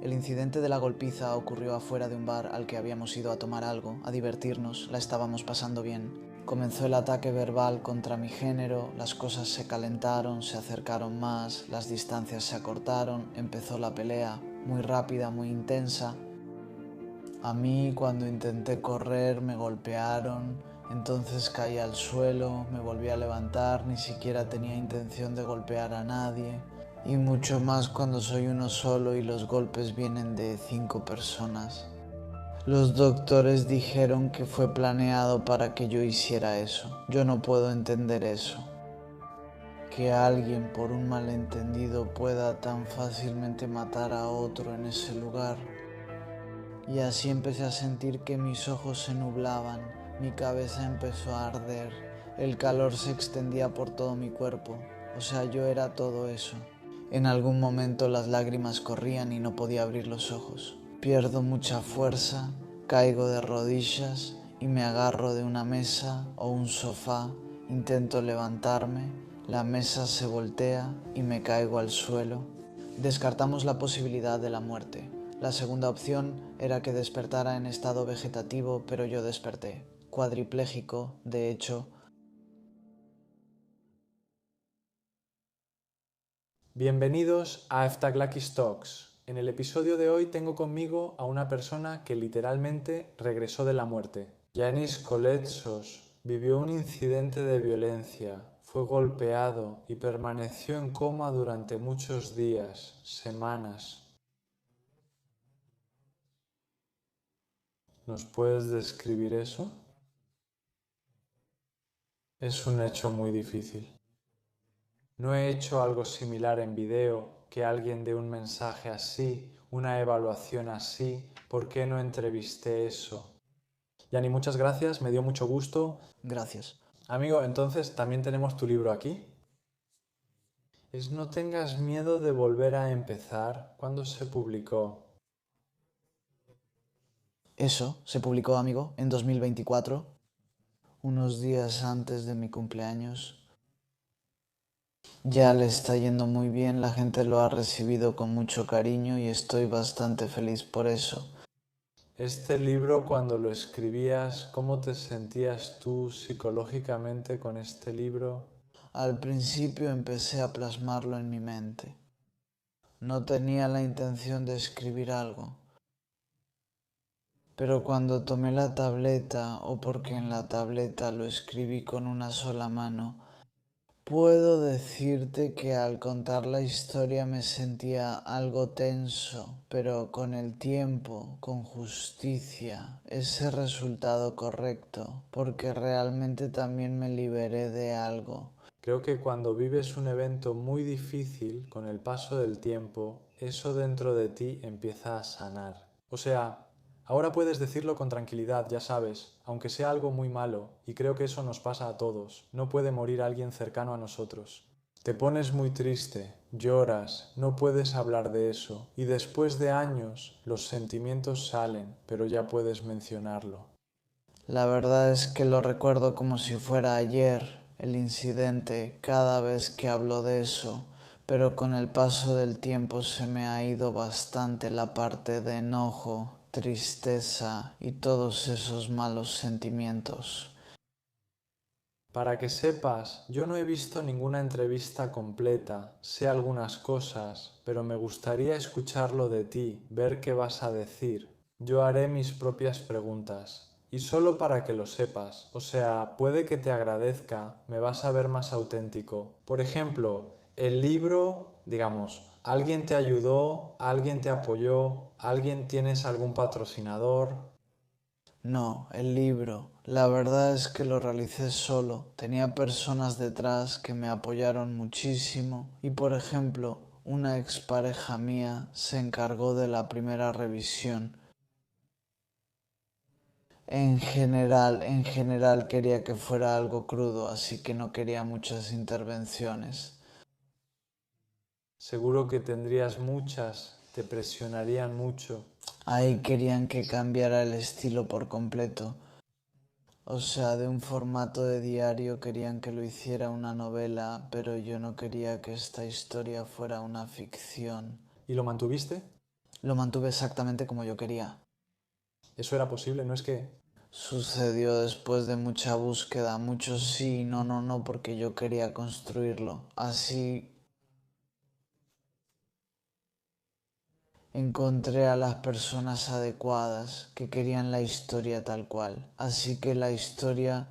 El incidente de la golpiza ocurrió afuera de un bar al que habíamos ido a tomar algo, a divertirnos, la estábamos pasando bien. Comenzó el ataque verbal contra mi género, las cosas se calentaron, se acercaron más, las distancias se acortaron, empezó la pelea, muy rápida, muy intensa. A mí, cuando intenté correr, me golpearon, entonces caí al suelo, me volví a levantar, ni siquiera tenía intención de golpear a nadie. Y mucho más cuando soy uno solo y los golpes vienen de 5 personas. Los doctores dijeron que fue planeado para que yo hiciera eso. Yo no puedo entender eso. Que alguien por un malentendido pueda tan fácilmente matar a otro en ese lugar. Y así empecé a sentir que mis ojos se nublaban, mi cabeza empezó a arder, el calor se extendía por todo mi cuerpo, o sea, yo era todo eso. En algún momento las lágrimas corrían y no podía abrir los ojos. Pierdo mucha fuerza, caigo de rodillas y me agarro de una mesa o un sofá, intento levantarme, la mesa se voltea y me caigo al suelo. Descartamos la posibilidad de la muerte. La segunda opción era que despertara en estado vegetativo, pero yo desperté, cuadripléjico, de hecho. Bienvenidos a Eftaglakis Talks. En el episodio de hoy tengo conmigo a una persona que literalmente regresó de la muerte. Yanis Koletsos vivió un incidente de violencia, fue golpeado y permaneció en coma durante muchos días, semanas. ¿Nos puedes describir eso? Es un hecho muy difícil. No he hecho algo similar en video, que alguien dé un mensaje así, una evaluación así. ¿Por qué no entrevisté eso? Yani, muchas gracias, me dio mucho gusto. Gracias. Amigo, entonces también tenemos tu libro aquí. Es No tengas miedo de volver a empezar. ¿Cuándo se publicó? Eso se publicó, amigo, en 2024, unos días antes de mi cumpleaños. Ya le está yendo muy bien, la gente lo ha recibido con mucho cariño y estoy bastante feliz por eso. Este libro, cuando lo escribías, ¿cómo te sentías tú psicológicamente con este libro? Al principio empecé a plasmarlo en mi mente. No tenía la intención de escribir algo. Pero cuando tomé la tableta, o porque en la tableta lo escribí con una sola mano, puedo decirte que al contar la historia me sentía algo tenso, pero con el tiempo, con justicia, ese resultado correcto, porque realmente también me liberé de algo. Creo que cuando vives un evento muy difícil, con el paso del tiempo, eso dentro de ti empieza a sanar. O sea, ahora puedes decirlo con tranquilidad, ya sabes, aunque sea algo muy malo, y creo que eso nos pasa a todos. No puede morir alguien cercano a nosotros. Te pones muy triste, lloras, no puedes hablar de eso, y después de años los sentimientos salen, pero ya puedes mencionarlo. La verdad es que lo recuerdo como si fuera ayer, el incidente, cada vez que hablo de eso, pero con el paso del tiempo se me ha ido bastante la parte de enojo, tristeza y todos esos malos sentimientos. Para que sepas, yo no he visto ninguna entrevista completa, sé algunas cosas, pero me gustaría escucharlo de ti, ver qué vas a decir. Yo haré mis propias preguntas. Y solo para que lo sepas, o sea, puede que te agradezca, me vas a ver más auténtico. Por ejemplo, el libro, digamos, ¿alguien te ayudó? ¿Alguien te apoyó? ¿Alguien tienes algún patrocinador? No, el libro. La verdad es que lo realicé solo. Tenía personas detrás que me apoyaron muchísimo y, por ejemplo, una expareja mía se encargó de la primera revisión. En general quería que fuera algo crudo, así que no quería muchas intervenciones. Seguro que tendrías muchas, te presionarían mucho. Ahí querían que cambiara el estilo por completo. O sea, de un formato de diario querían que lo hiciera una novela, pero yo no quería que esta historia fuera una ficción. ¿Y lo mantuviste? Lo mantuve exactamente como yo quería. ¿Eso era posible? ¿No es que Sucedió después de mucha búsqueda, mucho sí, no, no, no, porque yo quería construirlo. Así encontré a las personas adecuadas que querían la historia tal cual. Así que la historia...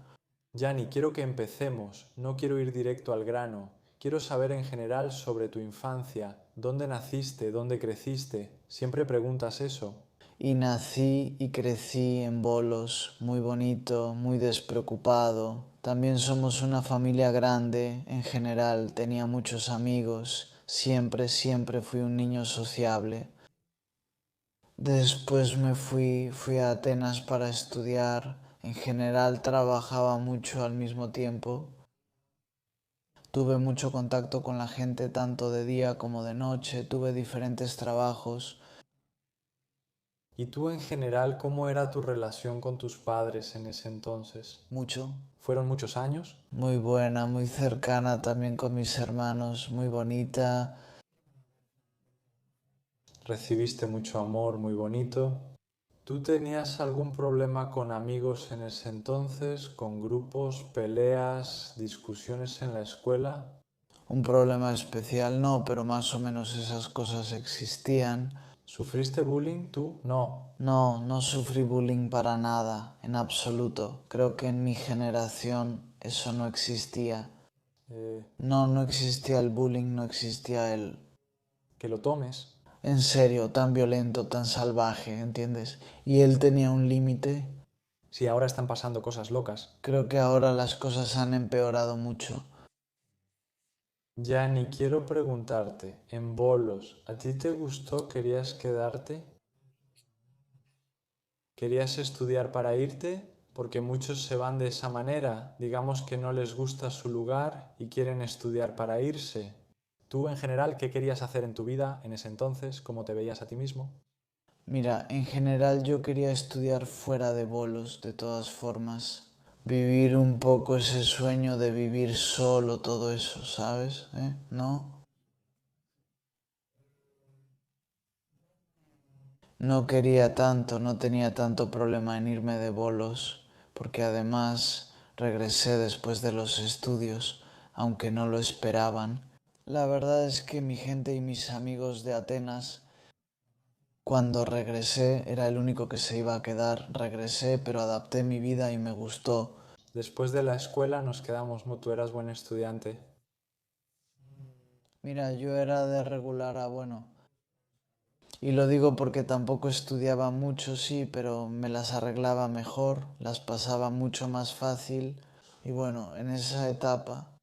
Yanni, quiero que empecemos, no quiero ir directo al grano. Quiero saber en general sobre tu infancia, dónde naciste, dónde creciste. Siempre preguntas eso. Y nací y crecí en Bolos, muy bonito, muy despreocupado. También somos una familia grande, en general tenía muchos amigos. Siempre, siempre fui un niño sociable. Después fui a Atenas para estudiar. En general trabajaba mucho al mismo tiempo. Tuve mucho contacto con la gente tanto de día como de noche. Tuve diferentes trabajos. ¿Y tú en general cómo era tu relación con tus padres en ese entonces? Mucho. ¿Fueron muchos años? Muy buena, muy cercana también con mis hermanos. Muy bonita. ¿Recibiste mucho amor, muy bonito? ¿Tú tenías algún problema con amigos en ese entonces, con grupos, peleas, discusiones en la escuela? Un problema especial no, pero más o menos esas cosas existían. ¿Sufriste bullying tú? No. No, no sufrí bullying para nada, en absoluto. Creo que en mi generación eso no existía. Eh, No, no existía el bullying, no existía el... que lo tomes. En serio, tan violento, tan salvaje, ¿entiendes? Y él tenía un límite. Si ahora están pasando cosas locas. Creo que ahora las cosas han empeorado mucho. Yanni, quiero preguntarte, en bolos, ¿a ti te gustó? ¿Querías quedarte? ¿Querías estudiar para irte? Porque muchos se van de esa manera, digamos que no les gusta su lugar y quieren estudiar para irse. Tú en general, ¿qué querías hacer en tu vida en ese entonces? ¿Cómo te veías a ti mismo? Mira, en general yo quería estudiar fuera de Bolos, de todas formas. Vivir un poco ese sueño de vivir solo, todo eso, ¿sabes? ¿No? No quería tanto, no tenía tanto problema en irme de Bolos, porque además regresé después de los estudios, aunque no lo esperaban. La verdad es que mi gente y mis amigos de Atenas, cuando regresé, era el único que se iba a quedar. Regresé, pero adapté mi vida y me gustó. Después de la escuela nos quedamos, tú eras buen estudiante. Mira, yo era de regular a bueno. Y lo digo porque tampoco estudiaba mucho, sí, pero me las arreglaba mejor, las pasaba mucho más fácil. Y bueno, en esa etapa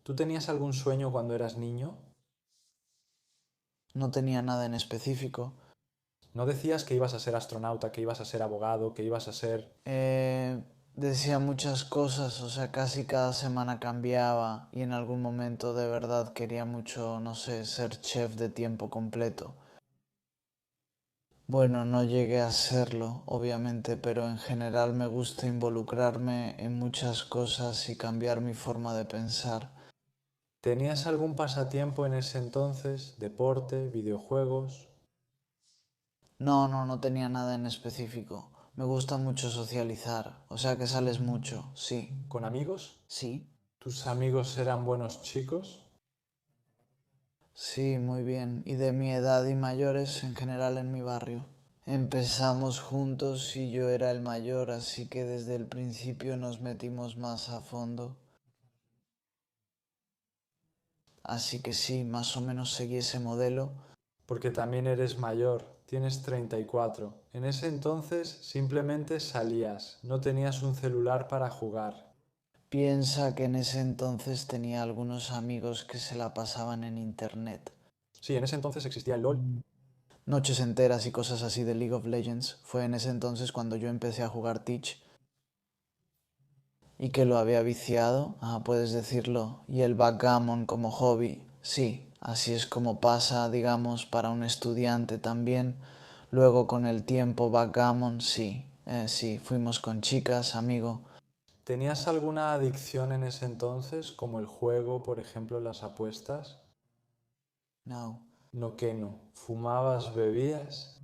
¿Tú tenías algún sueño cuando eras niño? no tenía nada en específico. ¿No decías que ibas a ser astronauta, que ibas a ser abogado, que ibas a ser... Decía muchas cosas, o sea, casi cada semana cambiaba y en algún momento de verdad quería mucho, no sé, ser chef de tiempo completo. Bueno, no llegué a serlo, obviamente, pero en general me gusta involucrarme en muchas cosas y cambiar mi forma de pensar. ¿Tenías algún pasatiempo en ese entonces? ¿Deporte, videojuegos? No, no, no tenía nada en específico. Me gusta mucho socializar, o sea que sales mucho, sí. ¿Con amigos? ¿Sí? ¿Tus amigos eran buenos chicos? Sí, muy bien. Y de mi edad y mayores en general en mi barrio. Empezamos juntos y yo era el mayor, así que desde el principio nos metimos más a fondo. Así que sí, más o menos seguí ese modelo. Porque también eres mayor, tienes 34. En ese entonces simplemente salías, no tenías un celular para jugar. Piensa que en ese entonces tenía algunos amigos que se la pasaban en internet. Sí, en ese entonces existía el LOL. Noches enteras y cosas así de League of Legends. Fue en ese entonces cuando yo empecé a jugar Teach. Y que lo había viciado, puedes decirlo. Y el backgammon como hobby, sí, así es como pasa, digamos, para un estudiante también. Luego con el tiempo, backgammon, sí, sí, fuimos con chicas, amigo. ¿Tenías alguna adicción en ese entonces, como el juego, por ejemplo, las apuestas? No. No que no. ¿Fumabas, bebías?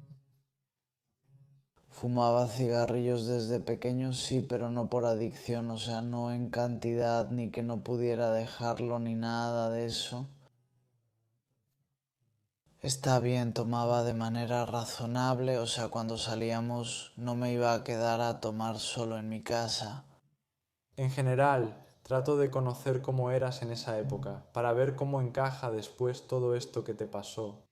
Fumaba cigarrillos desde pequeño, sí, pero no por adicción, o sea, no en cantidad ni que no pudiera dejarlo ni nada de eso. Está bien, tomaba de manera razonable, o sea, cuando salíamos no me iba a quedar a tomar solo en mi casa. En general, trato de conocer cómo eras en esa época, para ver cómo encaja después todo esto que te pasó.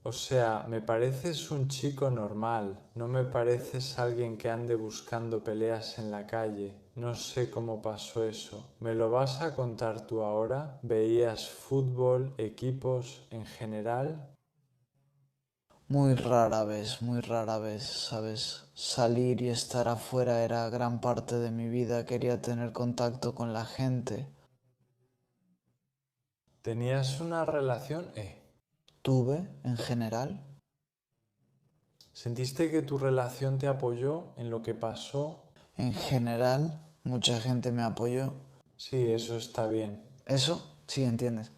O sea, me pareces un chico normal, no me pareces alguien que ande buscando peleas en la calle. No sé cómo pasó eso. ¿Me lo vas a contar tú ahora? ¿Veías fútbol, equipos en general? Muy rara vez, ¿sabes? Salir y estar afuera era gran parte de mi vida, quería tener contacto con la gente. ¿Tenías una relación? Tuve, en general. ¿Sentiste que tu relación te apoyó en lo que pasó? En general, mucha gente me apoyó. Sí, eso está bien. Eso, sí, entiendes.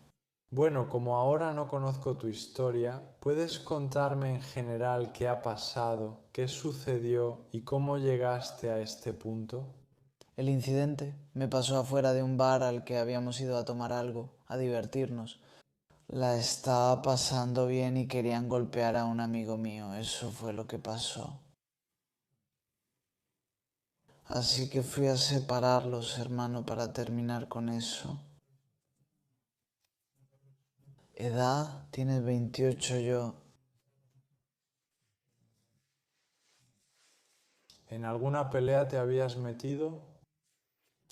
Bueno, como ahora no conozco tu historia, ¿puedes contarme en general qué ha pasado, qué sucedió y cómo llegaste a este punto? El incidente me pasó afuera de un bar al que habíamos ido a tomar algo, a divertirnos. La estaba pasando bien y querían golpear a un amigo mío, eso fue lo que pasó. Así que fui a separarlos, hermano, para terminar con eso. Edad, tienes 28 yo. ¿En alguna pelea te habías metido?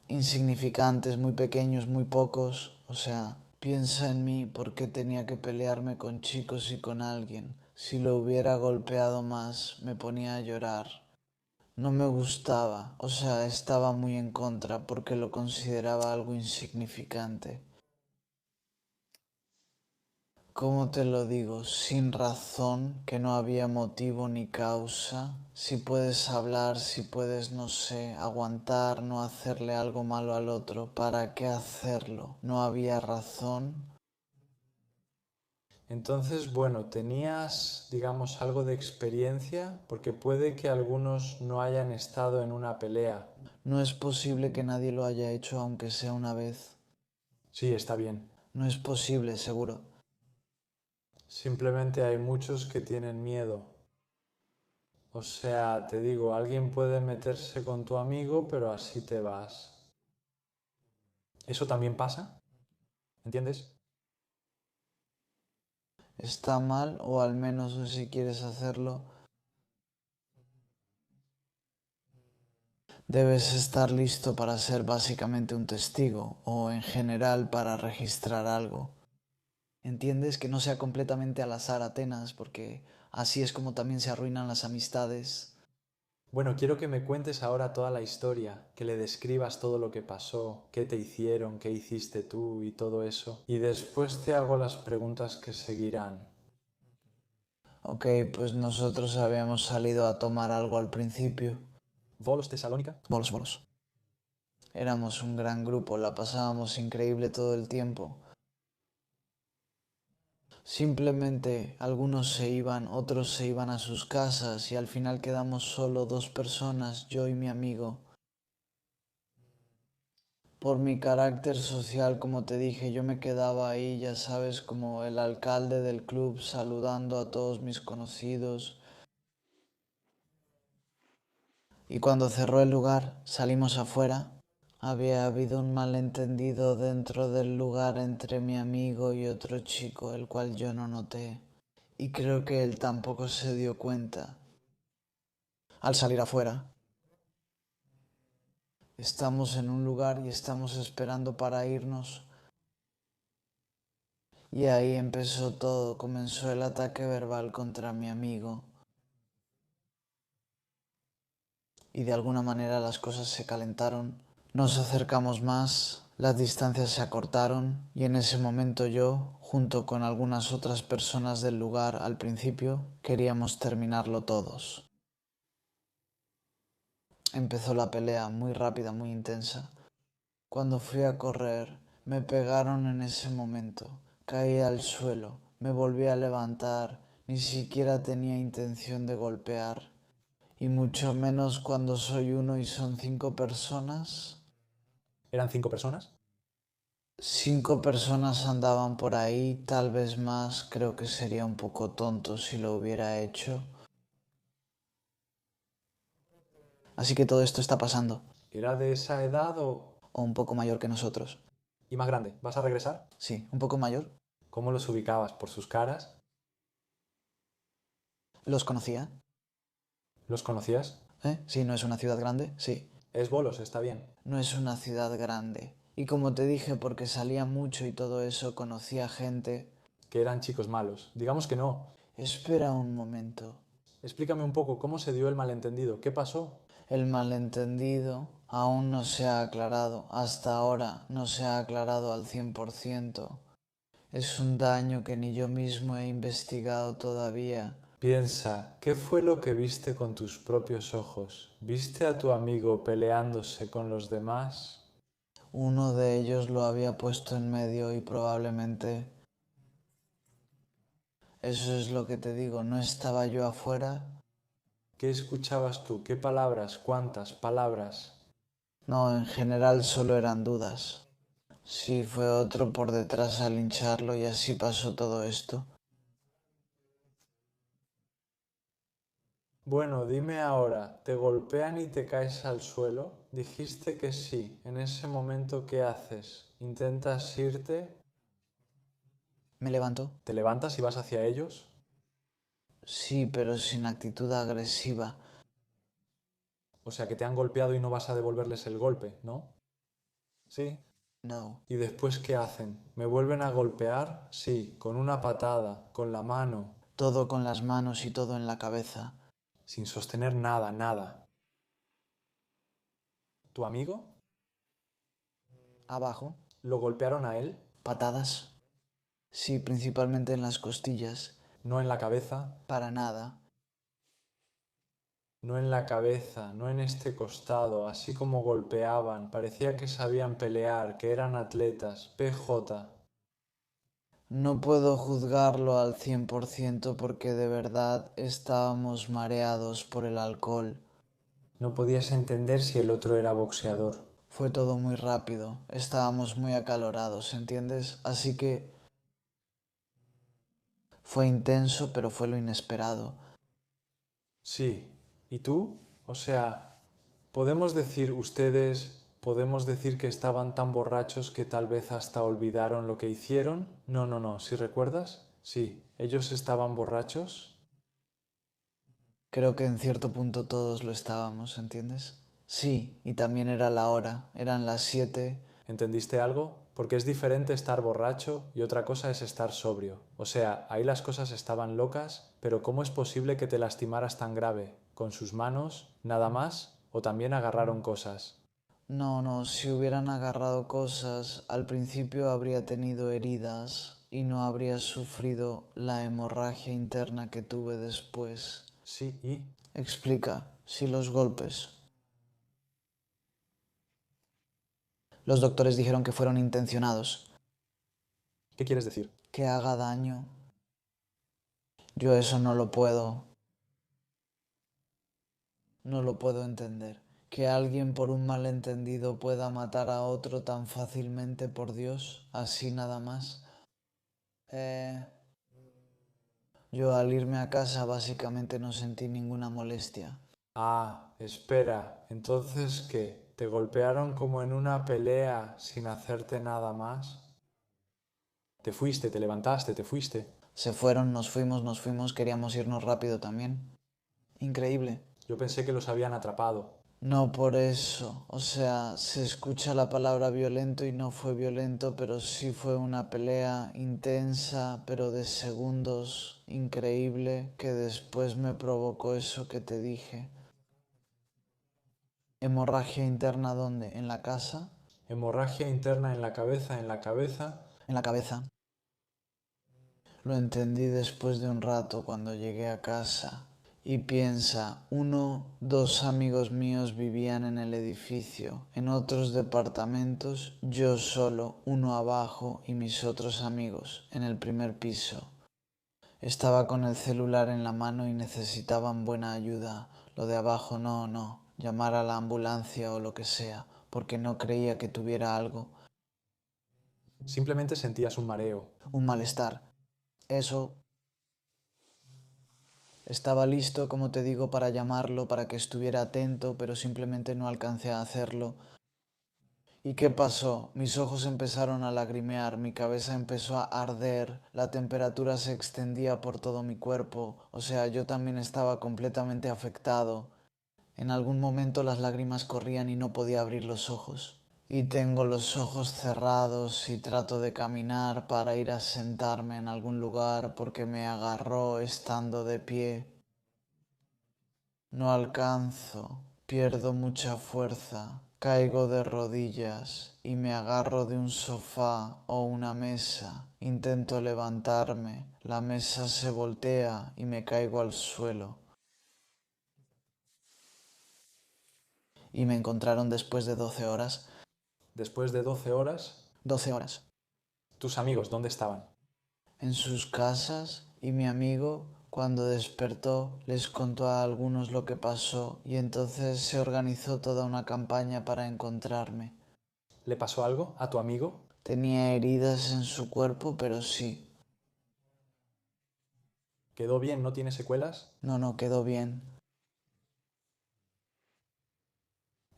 Insignificantes, muy pequeños, muy pocos. O sea, piensa en mí, ¿por qué tenía que pelearme con chicos y con alguien? Si lo hubiera golpeado más, me ponía a llorar. No me gustaba, o sea, estaba muy en contra porque lo consideraba algo insignificante. ¿Cómo te lo digo? Sin razón, que no había motivo ni causa. Si puedes hablar, si puedes, no sé, aguantar, no hacerle algo malo al otro, ¿para qué hacerlo? No había razón. Entonces, bueno, tenías, digamos, algo de experiencia, porque puede que algunos no hayan estado en una pelea. No es posible que nadie lo haya hecho aunque sea una vez. Sí, está bien. No es posible, seguro. Simplemente hay muchos que tienen miedo. O sea, te digo, alguien puede meterse con tu amigo, pero así te vas. ¿Eso también pasa? ¿Entiendes? Está mal, o al menos si quieres hacerlo, debes estar listo para ser básicamente un testigo, o en general para registrar algo. ¿Entiendes? Que no sea completamente al azar Atenas, porque así es como también se arruinan las amistades. Bueno, quiero que me cuentes ahora toda la historia, que le describas todo lo que pasó, qué te hicieron, qué hiciste tú y todo eso. Y después te hago las preguntas que seguirán. Ok, pues nosotros habíamos salido a tomar algo al principio. ¿Volos Tesalónica? Bolos, bolos. Éramos un gran grupo, la pasábamos increíble todo el tiempo. Simplemente algunos se iban, otros se iban a sus casas y al final quedamos solo dos personas, yo y mi amigo. Por mi carácter social, como te dije, yo me quedaba ahí, ya sabes, como el alcalde del club, saludando a todos mis conocidos. Y cuando cerró el lugar, salimos afuera. Había habido un malentendido dentro del lugar entre mi amigo y otro chico, el cual yo no noté. Y creo que él tampoco se dio cuenta. Al salir afuera, estamos en un lugar y estamos esperando para irnos. Y ahí empezó todo, comenzó el ataque verbal contra mi amigo. Y de alguna manera las cosas se calentaron. Nos acercamos más, las distancias se acortaron y en ese momento yo, junto con algunas otras personas del lugar al principio, queríamos terminarlo todos. Empezó la pelea muy rápida, muy intensa. Cuando fui a correr, me pegaron en ese momento. Caí al suelo, Me volví a levantar, ni siquiera tenía intención de golpear, y mucho menos cuando soy uno y son 5 personas. ¿Eran 5 personas? 5 personas andaban por ahí, tal vez más, creo que sería un poco tonto si lo hubiera hecho. Así que todo esto está pasando, ¿Era de esa edad o un poco mayor que nosotros. y más grande? ¿Vas a regresar? Sí, un poco mayor. ¿Cómo los ubicabas? ¿Por sus caras? ¿Los conocía? ¿Los conocías? Sí, no es una ciudad grande, sí. Es Bolos, está bien. No es una ciudad grande. Y como te dije, porque salía mucho y todo eso, conocía gente. Que eran chicos malos. Digamos que no. Espera un momento. Explícame un poco cómo se dio el malentendido. ¿Qué pasó? El malentendido aún no se ha aclarado. Hasta ahora no se ha aclarado al 100%. Es un daño que ni yo mismo he investigado todavía. Piensa, ¿qué fue lo que viste con tus propios ojos? ¿Viste a tu amigo peleándose con los demás? Uno de ellos lo había puesto en medio y probablemente... Eso es lo que te digo, no estaba yo afuera. ¿Qué escuchabas tú? ¿Qué palabras? ¿Cuántas palabras? No, en general solo eran dudas. Sí, fue otro por detrás a lincharlo y así pasó todo esto. Bueno, dime ahora, ¿te golpean y te caes al suelo? Dijiste que sí. En ese momento, ¿qué haces? ¿Intentas irte? ¿Me levanto? ¿Te levantas y vas hacia ellos? Sí, pero sin actitud agresiva. O sea, que te han golpeado y no vas a devolverles el golpe, ¿no? Sí. No. ¿Y después qué hacen? ¿Me vuelven a golpear? Sí, con una patada, con la mano, Todo con las manos y todo en la cabeza. sin sostener nada, nada. ¿Tu amigo? Abajo. ¿Lo golpearon a él? Patadas. Sí, principalmente en las costillas. No en la cabeza, Para nada. no en la cabeza, no en este costado, así como golpeaban, parecía que sabían pelear, que eran atletas. PJ. No puedo juzgarlo al 100% porque de verdad estábamos mareados por el alcohol. No podías entender si el otro era boxeador. Fue todo muy rápido, estábamos muy acalorados, ¿entiendes? Así que fue intenso, pero fue lo inesperado. Sí. ¿Y tú? O sea, podemos decir ustedes, podemos decir que estaban tan borrachos que tal vez hasta olvidaron lo que hicieron. No, no, no. ¿Sí recuerdas? Sí. ¿Ellos estaban borrachos? Creo que en cierto punto todos lo estábamos, ¿entiendes? Sí, y también era la hora, eran las 7. ¿Entendiste algo? Porque es diferente estar borracho y otra cosa es estar sobrio. O sea, ahí las cosas estaban locas, pero ¿cómo es posible que te lastimaras tan grave? ¿Con sus manos? ¿Nada más? ¿O también agarraron cosas? No, no, si hubieran agarrado cosas, al principio habría tenido heridas y no habría sufrido la hemorragia interna que tuve después. Sí, ¿y? Explica, si los golpes. Los doctores dijeron que fueron intencionados, ¿Qué quieres decir? que haga daño. Yo eso no lo puedo entender. Que alguien por un malentendido pueda matar a otro tan fácilmente, por Dios, así nada más. Eh, yo al irme a casa básicamente no sentí ninguna molestia. Ah, espera. ¿Entonces qué? ¿Te golpearon como en una pelea sin hacerte nada más? Te fuiste, te levantaste, te fuiste. Se fueron, nos fuimos, queríamos irnos rápido también. Increíble. Yo pensé que los habían atrapado. No por eso, o sea, se escucha la palabra violento y no fue violento, pero sí fue una pelea intensa, pero de segundos, increíble, que después me provocó eso que te dije. ¿Hemorragia interna dónde? ¿En la casa? Hemorragia interna en la cabeza, en la cabeza. En la cabeza. Lo entendí después de un rato cuando llegué a casa. Y piensa, dos amigos míos vivían en el edificio, en otros departamentos, yo solo, uno abajo y mis otros amigos, en el primer piso. Estaba con el celular en la mano y necesitaban buena ayuda. Lo de abajo no, llamar a la ambulancia o lo que sea, porque no creía que tuviera algo, Simplemente sentías un mareo. un malestar. Eso, estaba listo, como te digo, para llamarlo, para que estuviera atento, pero simplemente no alcancé a hacerlo. ¿Y qué pasó? Mis ojos empezaron a lagrimear, mi cabeza empezó a arder, la temperatura se extendía por todo mi cuerpo, o sea, yo también estaba completamente afectado. En algún momento las lágrimas corrían y no podía abrir los ojos. Y tengo los ojos cerrados y trato de caminar para ir a sentarme en algún lugar porque me agarró estando de pie. No alcanzo, pierdo mucha fuerza, caigo de rodillas y me agarro de un sofá o una mesa. Intento levantarme, la mesa se voltea y me caigo al suelo. Y me encontraron después de 12 horas. Después de 12 horas, 12 horas. ¿tus amigos dónde estaban? En sus casas y mi amigo, cuando despertó, les contó a algunos lo que pasó y entonces se organizó toda una campaña para encontrarme. ¿Le pasó algo a tu amigo? Tenía heridas en su cuerpo, pero sí. ¿Quedó bien? ¿No tiene secuelas? No, quedó bien.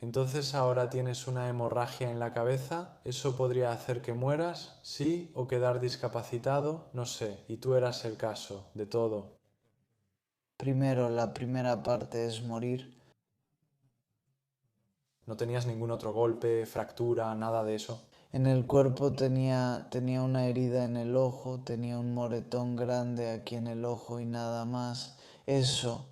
Entonces ahora tienes una hemorragia en la cabeza, eso podría hacer que mueras, sí, o quedar discapacitado, no sé, y tú eras el caso, de todo. Primero, la primera parte es morir. No tenías ningún otro golpe, fractura, nada de eso. En el cuerpo tenía una herida en el ojo, tenía un moretón grande aquí en el ojo y nada más. Eso.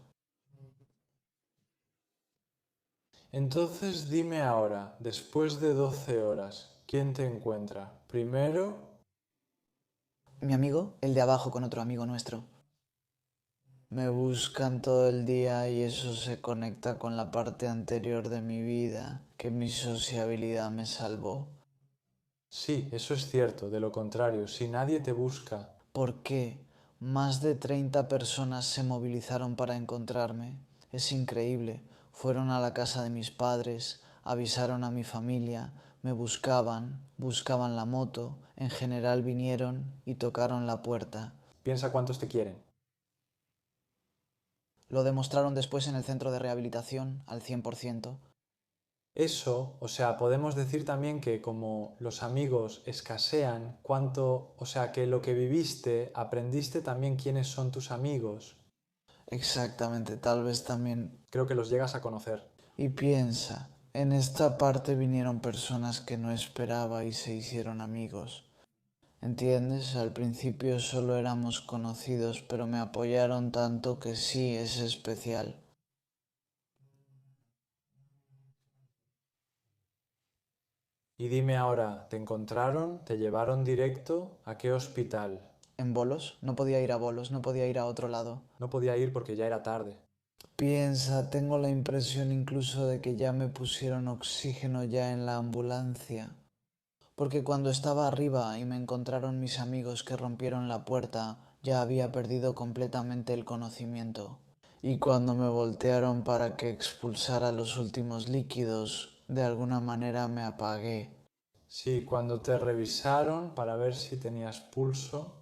Entonces dime ahora, después de 12 horas, ¿quién te encuentra? Primero, Mi amigo, el de abajo con otro amigo nuestro. Me buscan todo el día y eso se conecta con la parte anterior de mi vida, que mi sociabilidad me salvó. sí, eso es cierto, de lo contrario, si nadie te busca, ¿Por qué? Más de 30 personas se movilizaron para encontrarme. Es increíble. Fueron a la casa de mis padres, avisaron a mi familia, me buscaban la moto, en general vinieron y tocaron la puerta. piensa cuántos te quieren. Lo demostraron después en el centro de rehabilitación al 100%. Eso, o sea, podemos decir también que como los amigos escasean, cuánto, o sea, que lo que viviste, aprendiste también quiénes son tus amigos. Exactamente, tal vez también. Creo que los llegas a conocer. Y piensa, en esta parte vinieron personas que no esperaba y se hicieron amigos. ¿Entiendes? Al principio solo éramos conocidos, pero me apoyaron tanto que sí es especial. Y dime ahora, ¿te encontraron? ¿Te llevaron directo? ¿A qué hospital? ¿En bolos? No podía ir a bolos, no podía ir a otro lado. No podía ir porque ya era tarde. Piensa, tengo la impresión incluso de que ya me pusieron oxígeno ya en la ambulancia. Porque cuando estaba arriba y me encontraron mis amigos que rompieron la puerta, ya había perdido completamente el conocimiento. Y cuando me voltearon para que expulsara los últimos líquidos, de alguna manera me apagué. Sí, cuando te revisaron para ver si tenías pulso,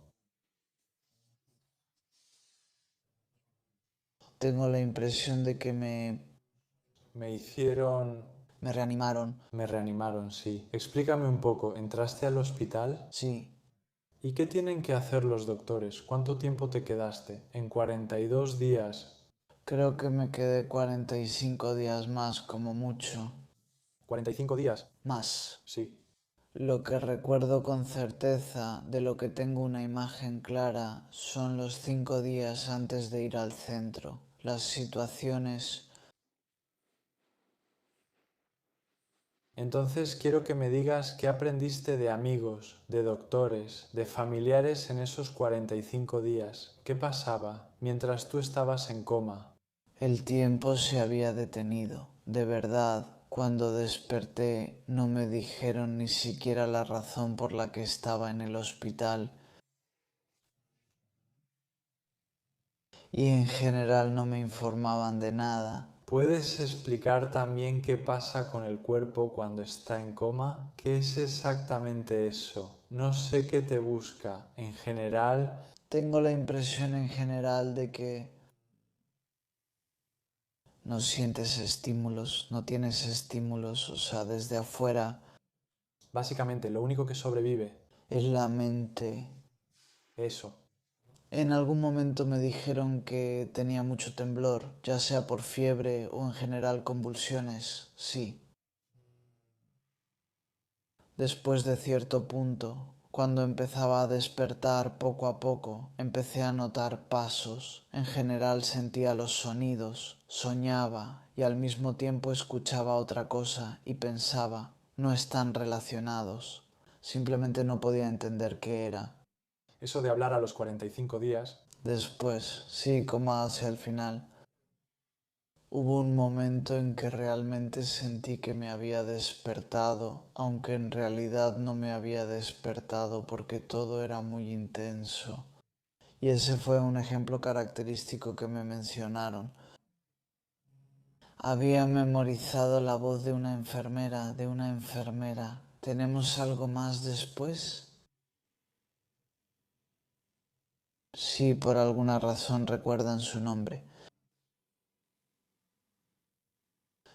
Tengo la impresión de que me hicieron... me reanimaron. Me reanimaron, sí. Explícame un poco, ¿entraste al hospital? Sí, ¿Y qué tienen que hacer los doctores? ¿Cuánto tiempo te quedaste? En 42 días. creo que me quedé 45 días más como mucho. ¿45 días? Más. Sí. Lo que recuerdo con certeza, de lo que tengo una imagen clara, son los 5 días antes de ir al centro. Las situaciones. Entonces quiero que me digas qué aprendiste de amigos, de doctores, de familiares en esos 45 días. ¿Qué pasaba mientras tú estabas en coma? El tiempo se había detenido. De verdad, cuando desperté no me dijeron ni siquiera la razón por la que estaba en el hospital. y en general no me informaban de nada. ¿Puedes explicar también qué pasa con el cuerpo cuando está en coma? ¿Qué es exactamente eso? No sé qué te busca. En general, Tengo la impresión en general de que no sientes estímulos, no tienes estímulos, o sea, desde afuera básicamente lo único que sobrevive, es la mente. eso. En algún momento me dijeron que tenía mucho temblor, ya sea por fiebre o en general convulsiones, sí. Después de cierto punto, cuando empezaba a despertar poco a poco, empecé a notar pasos. En general sentía los sonidos, soñaba y al mismo tiempo escuchaba otra cosa y pensaba, no están relacionados. Simplemente no podía entender qué era. Eso de hablar a los 45 días, Después, sí, como hacia el final, hubo un momento en que realmente sentí que me había despertado, aunque en realidad no me había despertado porque todo era muy intenso. Y ese fue un ejemplo característico que me mencionaron. Había memorizado la voz de una enfermera, de una enfermera. ¿Tenemos algo más después? Sí, por alguna razón recuerdan su nombre.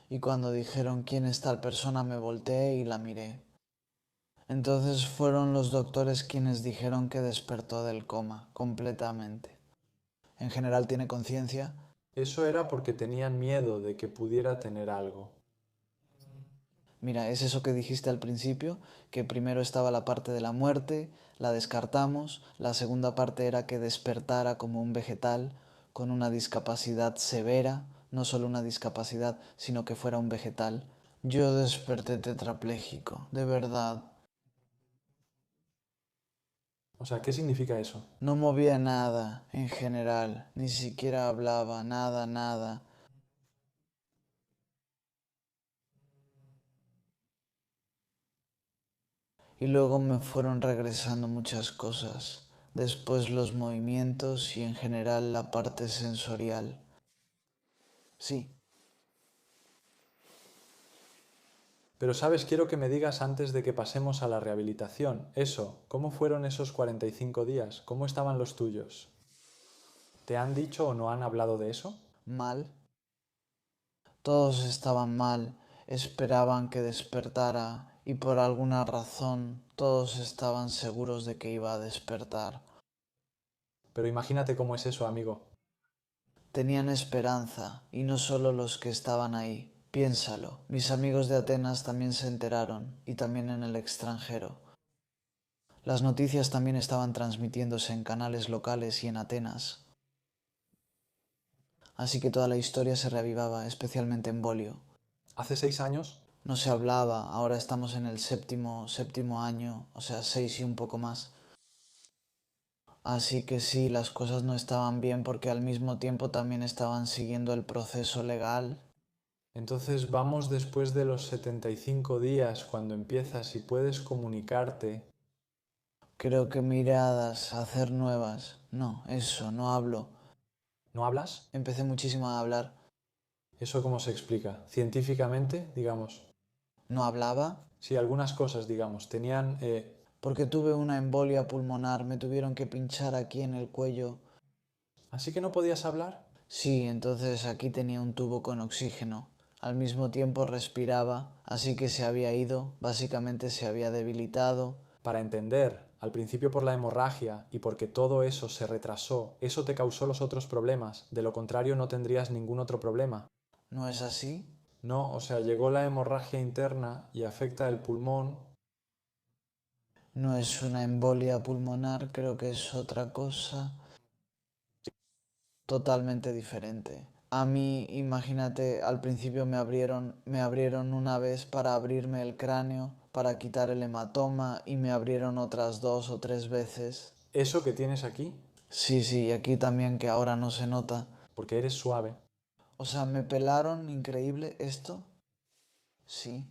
Y cuando dijeron quién es tal persona me volteé y la miré. Entonces fueron los doctores quienes dijeron que despertó del coma, completamente. En general tiene conciencia. eso era porque tenían miedo de que pudiera tener algo. Mira, es eso que dijiste al principio, que primero estaba la parte de la muerte, la descartamos, la segunda parte era que despertara como un vegetal con una discapacidad severa, no solo una discapacidad, sino que fuera un vegetal. Yo desperté tetrapléjico, de verdad. O sea, ¿qué significa eso? No movía nada, en general, ni siquiera hablaba, nada. Y luego me fueron regresando muchas cosas, después los movimientos y en general la parte sensorial. Sí, Pero sabes, quiero que me digas antes de que pasemos a la rehabilitación. Eso, ¿cómo fueron esos 45 días? ¿Cómo estaban los tuyos? ¿Te han dicho o no han hablado de eso? mal. Todos estaban mal, esperaban que despertara y por alguna razón todos estaban seguros de que iba a despertar. Pero imagínate cómo es eso, amigo. Tenían esperanza, y no solo los que estaban ahí. Piénsalo, mis amigos de Atenas también se enteraron, y también en el extranjero. Las noticias también estaban transmitiéndose en canales locales y en Atenas. Así que toda la historia se reavivaba, especialmente en Bolio. Hace 6 años, No se hablaba, ahora estamos en el séptimo año, o sea, 6 y un poco más. Así que sí, las cosas no estaban bien porque al mismo tiempo también estaban siguiendo el proceso legal. entonces vamos después de los 75 días cuando empiezas y puedes comunicarte. Creo que miradas, hacer nuevas. No, eso, no hablo. ¿No hablas? Empecé muchísimo a hablar. ¿Eso cómo se explica? Científicamente, digamos. No hablaba Sí, algunas cosas, digamos, tenían... porque tuve una embolia pulmonar, me tuvieron que pinchar aquí en el cuello. ¿Así que no podías hablar? Sí, entonces aquí tenía un tubo con oxígeno. Al mismo tiempo respiraba, así que se había ido, básicamente se había debilitado. Para entender, al principio por la hemorragia y porque todo eso se retrasó, eso te causó los otros problemas, de lo contrario no tendrías ningún otro problema. ¿No es así? No, o sea, llegó la hemorragia interna y afecta el pulmón. No es una embolia pulmonar, creo que es otra cosa totalmente diferente. A mí, imagínate, al principio me abrieron una vez para abrirme el cráneo, para quitar el hematoma y me abrieron otras 2 o 3 veces. Eso que tienes aquí, Sí, sí, y aquí también que ahora no se nota. porque eres suave, O sea, me pelaron, increíble esto. Sí.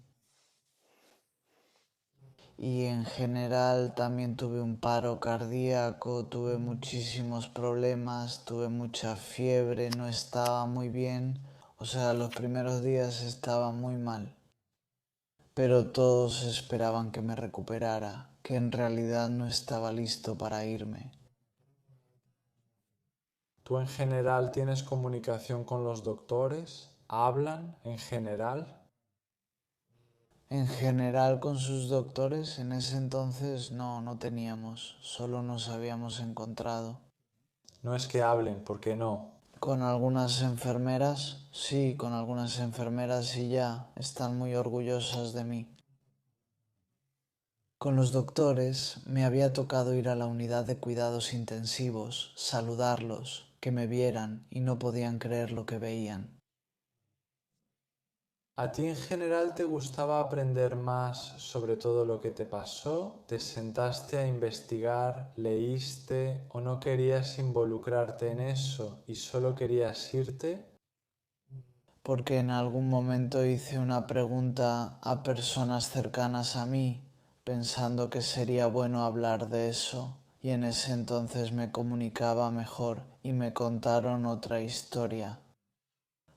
y en general también tuve un paro cardíaco, tuve muchísimos problemas, tuve mucha fiebre, no estaba muy bien, o sea, los primeros días estaba muy mal, pero todos esperaban que me recuperara, que en realidad no estaba listo para irme. ¿Tú en general tienes comunicación con los doctores? ¿Hablan en general? En general con sus doctores en ese entonces no teníamos, solo nos habíamos encontrado. No es que hablen, porque no. Con algunas enfermeras, sí, con algunas enfermeras y ya están muy orgullosas de mí. Con los doctores me había tocado ir a la unidad de cuidados intensivos, saludarlos, que me vieran y no podían creer lo que veían. ¿A ti en general te gustaba aprender más sobre todo lo que te pasó? ¿Te sentaste a investigar, leíste o no querías involucrarte en eso y solo querías irte? Porque en algún momento hice una pregunta a personas cercanas a mí, pensando que sería bueno hablar de eso, y en ese entonces me comunicaba mejor y me contaron otra historia.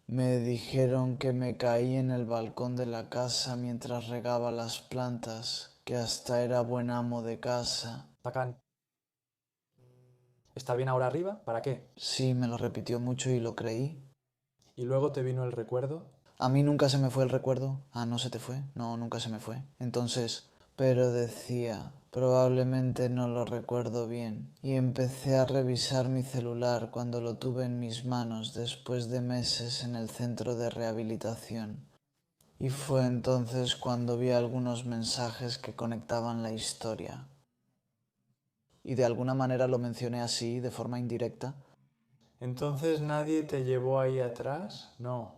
Me dijeron que me caí en el balcón de la casa mientras regaba las plantas, que hasta era buen amo de casa. Tacan, ¿está bien ahora arriba? ¿Para qué? Sí, me lo repitió mucho y lo creí. ¿Y luego te vino el recuerdo? A mí nunca se me fue el recuerdo. Ah, ¿no se te fue? No, nunca se me fue. Entonces, pero decía, probablemente no lo recuerdo bien. Y empecé a revisar mi celular cuando lo tuve en mis manos después de meses en el centro de rehabilitación. Y fue entonces cuando vi algunos mensajes que conectaban la historia. Y de alguna manera lo mencioné así, de forma indirecta. ¿Entonces nadie te llevó ahí atrás? No.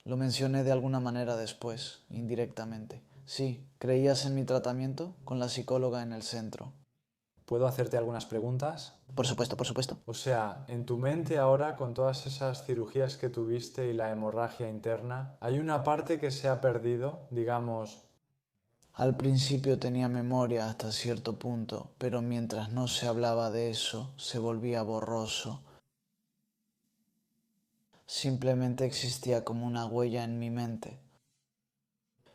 Lo mencioné de alguna manera después, indirectamente. Sí, ¿creías en mi tratamiento? Con la psicóloga en el centro. ¿Puedo hacerte algunas preguntas? Por supuesto, por supuesto. O sea, en tu mente ahora, con todas esas cirugías que tuviste y la hemorragia interna, ¿hay una parte que se ha perdido? Digamos, Al principio tenía memoria hasta cierto punto, pero mientras no se hablaba de eso, se volvía borroso. Simplemente existía como una huella en mi mente.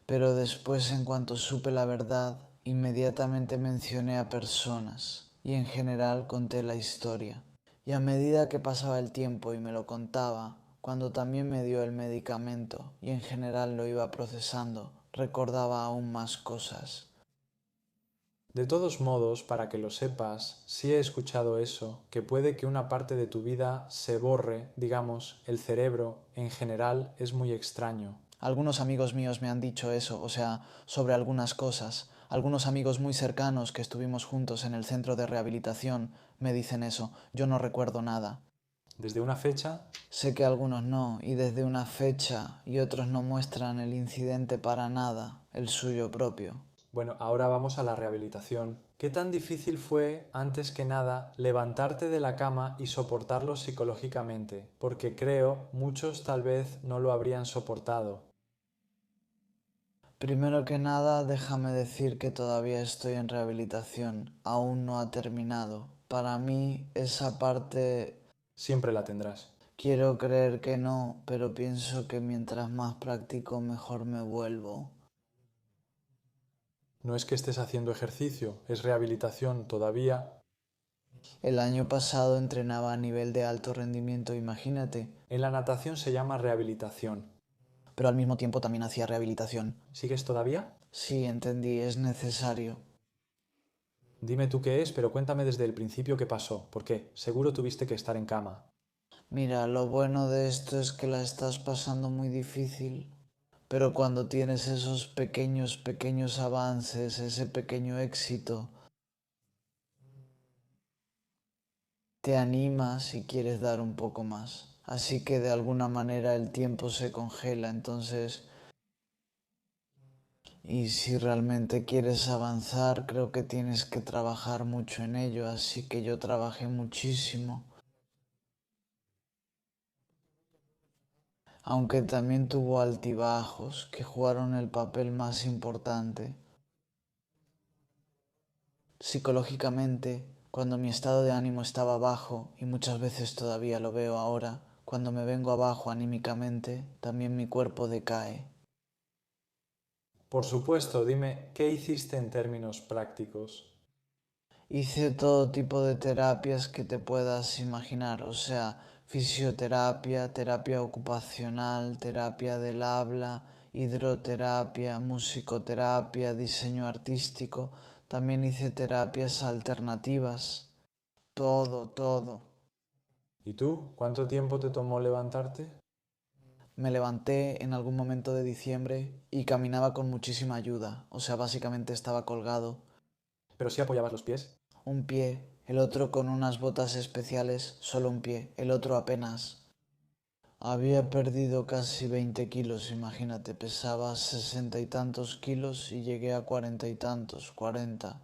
Pero después, en cuanto supe la verdad, inmediatamente mencioné a personas y en general conté la historia. Y a medida que pasaba el tiempo y me lo contaba, cuando también me dio el medicamento y en general lo iba procesando, recordaba aún más cosas. de todos modos, para que lo sepas, sí he escuchado eso, que puede que una parte de tu vida se borre, digamos, el cerebro en general es muy extraño. Algunos amigos míos me han dicho eso, o sea, sobre algunas cosas. Algunos amigos muy cercanos que estuvimos juntos en el centro de rehabilitación me dicen eso. Yo no recuerdo nada. Desde una fecha, Sé que algunos no, y desde una fecha, y otros no muestran el incidente para nada, el suyo propio. bueno, ahora vamos a la rehabilitación. ¿Qué tan difícil fue, antes que nada, levantarte de la cama y soportarlo psicológicamente? Porque creo muchos tal vez no lo habrían soportado. Primero que nada, déjame decir que todavía estoy en rehabilitación, aún no ha terminado. Para mí, esa parte Siempre la tendrás. quiero creer que no, pero pienso que mientras más practico, mejor me vuelvo. No es que estés haciendo ejercicio, es rehabilitación todavía. El año pasado entrenaba a nivel de alto rendimiento, imagínate, En la natación se llama rehabilitación. pero al mismo tiempo también hacía rehabilitación. ¿Sigues todavía? Sí, entendí, es necesario. Dime tú qué es, pero cuéntame desde el principio qué pasó. ¿Por qué? Seguro tuviste que estar en cama. Mira, lo bueno de esto es que la estás pasando muy difícil, pero cuando tienes esos pequeños avances, ese pequeño éxito, te animas y quieres dar un poco más. Así que de alguna manera el tiempo se congela, entonces, y si realmente quieres avanzar, creo que tienes que trabajar mucho en ello, así que yo trabajé muchísimo. Aunque también tuvo altibajos que jugaron el papel más importante. Psicológicamente, cuando mi estado de ánimo estaba bajo, y muchas veces todavía lo veo ahora, cuando me vengo abajo anímicamente, también mi cuerpo decae. Por supuesto, dime, ¿qué hiciste en términos prácticos? Hice todo tipo de terapias que te puedas imaginar, o sea, fisioterapia, terapia ocupacional, terapia del habla, hidroterapia, musicoterapia, diseño artístico. También hice terapias alternativas. Todo, todo. ¿Y tú? ¿Cuánto tiempo te tomó levantarte? Me levanté en algún momento de diciembre y caminaba con muchísima ayuda, o sea, básicamente estaba colgado. Pero si apoyabas los pies. Un pie, el otro con unas botas especiales, solo un pie, el otro apenas. Había perdido casi 20 kilos, imagínate, pesaba 60 y tantos kilos y llegué a 40 y tantos, 40.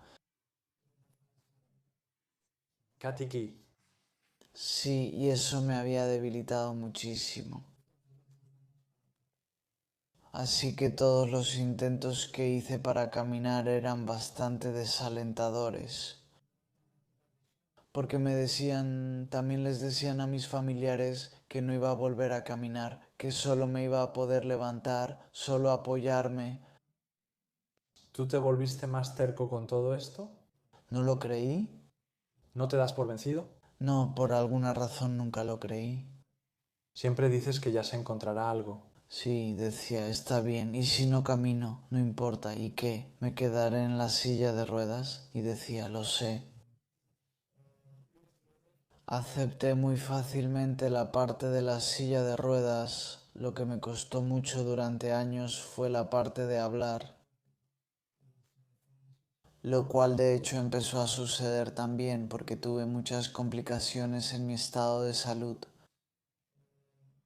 Katiki, Sí, y eso me había debilitado muchísimo. Así que todos los intentos que hice para caminar eran bastante desalentadores. Porque me decían, también les decían a mis familiares que no iba a volver a caminar, que solo me iba a poder levantar, solo apoyarme. ¿tú te volviste más terco con todo esto? ¿No lo creí? ¿No te das por vencido? No, por alguna razón nunca lo creí. Siempre dices que ya se encontrará algo. Sí, decía, está bien, y si no camino, no importa, ¿y qué? ¿Me quedaré en la silla de ruedas? Y decía, lo sé. Acepté muy fácilmente la parte de la silla de ruedas. Lo que me costó mucho durante años fue la parte de hablar, lo cual de hecho empezó a suceder también porque tuve muchas complicaciones en mi estado de salud.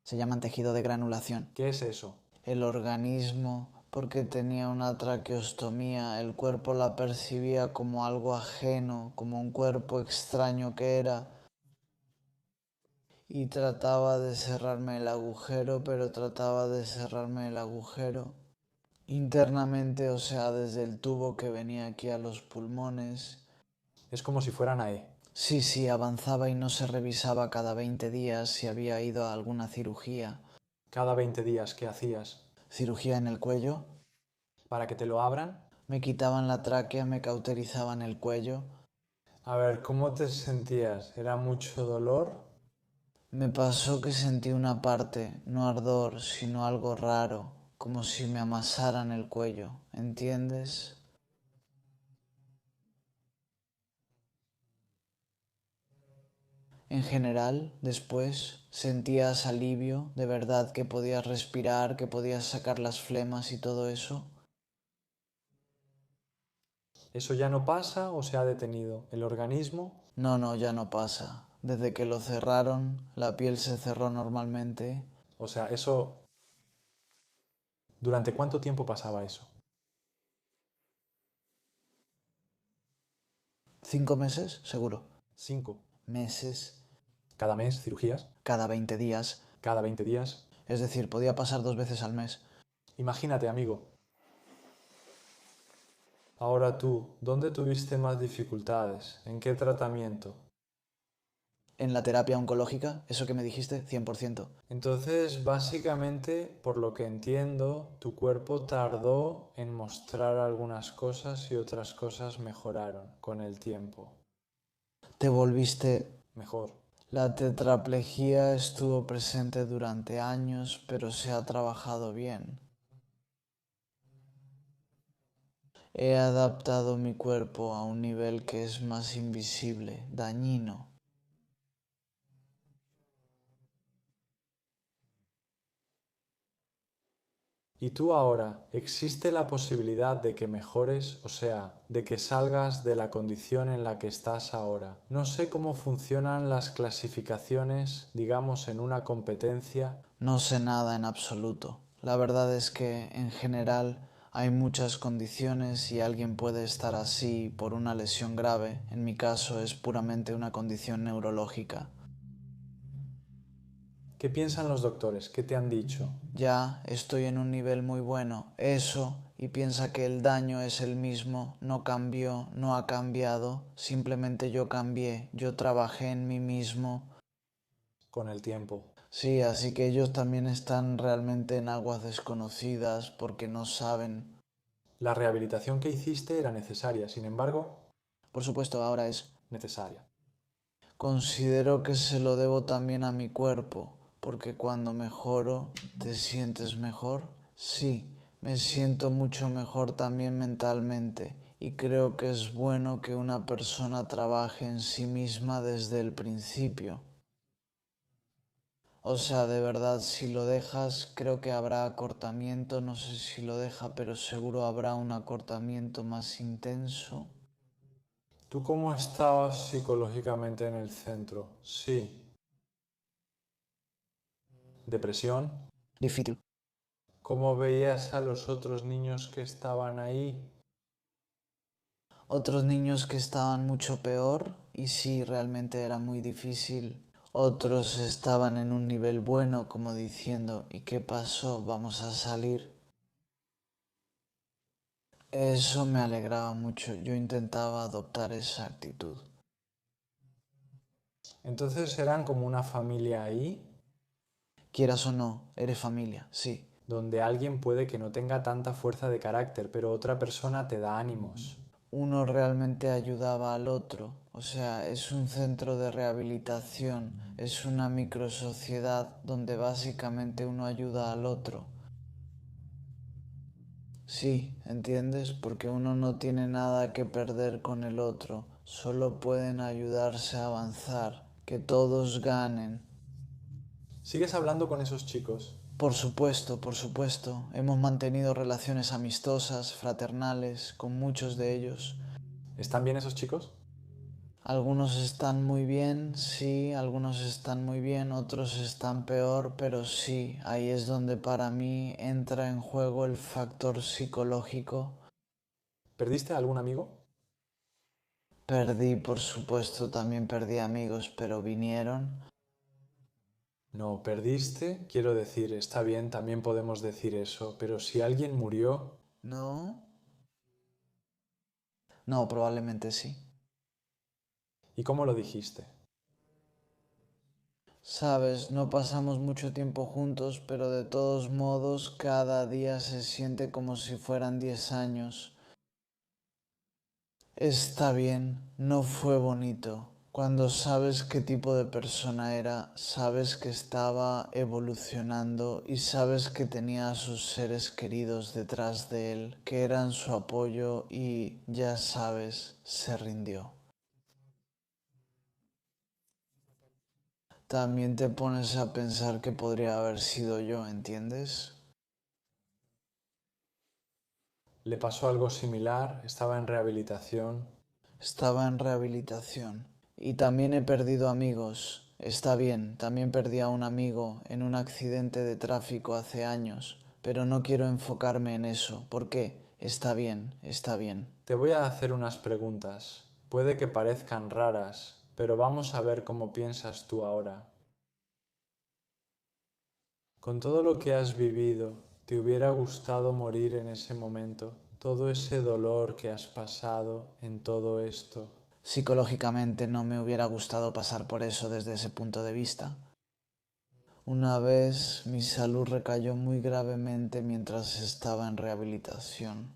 Se llaman tejido de granulación. ¿Qué es eso? El organismo, porque tenía una traqueostomía, el cuerpo la percibía como algo ajeno, como un cuerpo extraño que era, y trataba de cerrarme el agujero, pero trataba de cerrarme el agujero internamente, o sea, desde el tubo que venía aquí a los pulmones. Es como si fueran ahí. Sí, sí, avanzaba y no se revisaba cada 20 días si había ido a alguna cirugía. Cada 20 días, ¿qué hacías? Cirugía en el cuello. ¿Para que te lo abran? Me quitaban la tráquea, me cauterizaban el cuello. A ver, ¿cómo te sentías? ¿Era mucho dolor? Me pasó que sentí una parte, no ardor, sino algo raro, como si me amasaran el cuello, ¿entiendes? En general, después, sentías alivio, de verdad que podías respirar, que podías sacar las flemas y todo eso. ¿Eso ya no pasa o se ha detenido? ¿El organismo? No, no, ya no pasa. Desde que lo cerraron, la piel se cerró normalmente. O sea, eso... ¿Durante cuánto tiempo pasaba eso? 5 meses, seguro. 5. Meses, Cada mes, cirugías. cada 20 días. Cada 20 días. Es decir, podía pasar 2 veces al mes. Imagínate, amigo. Ahora tú, ¿dónde tuviste más dificultades? ¿En qué tratamiento? En la terapia oncológica, eso que me dijiste, 100%. Entonces, básicamente, por lo que entiendo, tu cuerpo tardó en mostrar algunas cosas y otras cosas mejoraron con el tiempo. Te volviste. Mejor. La tetraplegia estuvo presente durante años, pero se ha trabajado bien. He adaptado mi cuerpo a un nivel que es más invisible, dañino. Y tú ahora, ¿existe la posibilidad de que mejores, o sea, de que salgas de la condición en la que estás ahora? No sé cómo funcionan las clasificaciones, digamos, en una competencia. No sé nada en absoluto. La verdad es que, en general, hay muchas condiciones y alguien puede estar así por una lesión grave. En mi caso es puramente una condición neurológica. ¿Qué piensan los doctores? ¿Qué te han dicho? Ya estoy en un nivel muy bueno. Eso, y piensa que el daño es el mismo, no cambió, no ha cambiado, simplemente yo cambié, yo trabajé en mí mismo. Con el tiempo. Sí, así que ellos también están realmente en aguas desconocidas porque no saben. La rehabilitación que hiciste era necesaria, sin embargo, Por supuesto, ahora es. necesaria. Considero que se lo debo también a mi cuerpo, porque cuando mejoro, ¿te sientes mejor? Sí, me siento mucho mejor también mentalmente y creo que es bueno que una persona trabaje en sí misma desde el principio. O sea, de verdad, si lo dejas, creo que habrá acortamiento, no sé si lo deja, pero seguro habrá un acortamiento más intenso. ¿Tú cómo estabas psicológicamente en el centro? Sí. ¿Depresión? Difícil. ¿Cómo veías a los otros niños que estaban ahí? Otros niños que estaban mucho peor y sí, realmente era muy difícil. Otros estaban en un nivel bueno, como diciendo, ¿y qué pasó? Vamos a salir. Eso me alegraba mucho. Yo intentaba adoptar esa actitud. Entonces eran como una familia ahí, Quieras o no, eres familia, sí. donde alguien puede que no tenga tanta fuerza de carácter, pero otra persona te da ánimos. Uno realmente ayudaba al otro. O sea, es un centro de rehabilitación, es una microsociedad donde básicamente uno ayuda al otro. Sí, ¿entiendes? Porque uno no tiene nada que perder con el otro, solo pueden ayudarse a avanzar, que todos ganen. ¿Sigues hablando con esos chicos? Por supuesto, hemos mantenido relaciones amistosas, fraternales, con muchos de ellos. ¿Están bien esos chicos? Algunos están muy bien, sí, algunos están muy bien, otros están peor, pero sí, ahí es donde para mí entra en juego el factor psicológico. ¿Perdiste a algún amigo? Perdí, por supuesto, también perdí amigos, pero vinieron. No, perdiste, quiero decir, está bien, también podemos decir eso, pero si alguien murió, ¿No? No, probablemente sí. ¿y cómo lo dijiste? Sabes, no pasamos mucho tiempo juntos, pero de todos modos cada día se siente como si fueran 10 años. Está bien, no fue bonito. Cuando sabes qué tipo de persona era, sabes que estaba evolucionando y sabes que tenía a sus seres queridos detrás de él, que eran su apoyo y, ya sabes, se rindió. También te pones a pensar que podría haber sido yo, ¿entiendes? Le pasó algo similar, estaba en rehabilitación. Estaba en rehabilitación y también he perdido amigos. Está bien, también perdí a un amigo en un accidente de tráfico hace años, pero no quiero enfocarme en eso. ¿Por qué? Está bien, está bien. Te voy a hacer unas preguntas. Puede que parezcan raras, pero vamos a ver cómo piensas tú ahora. Con todo lo que has vivido, ¿te hubiera gustado morir en ese momento? Todo ese dolor que has pasado en todo esto. Psicológicamente no me hubiera gustado pasar por eso desde ese punto de vista. Una vez mi salud recayó muy gravemente mientras estaba en rehabilitación.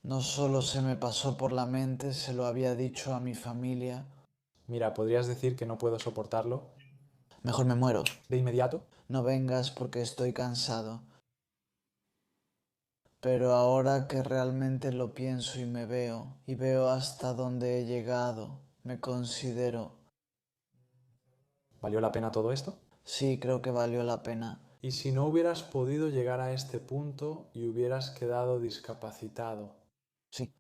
No solo se me pasó por la mente, se lo había dicho a mi familia. Mira, podrías decir que no puedo soportarlo Mejor me muero. de inmediato. No vengas porque estoy cansado. Pero ahora que realmente lo pienso y veo hasta dónde he llegado, me considero. ¿Valió la pena todo esto? Sí, creo que valió la pena. ¿Y si no hubieras podido llegar a este punto y hubieras quedado discapacitado? Sí.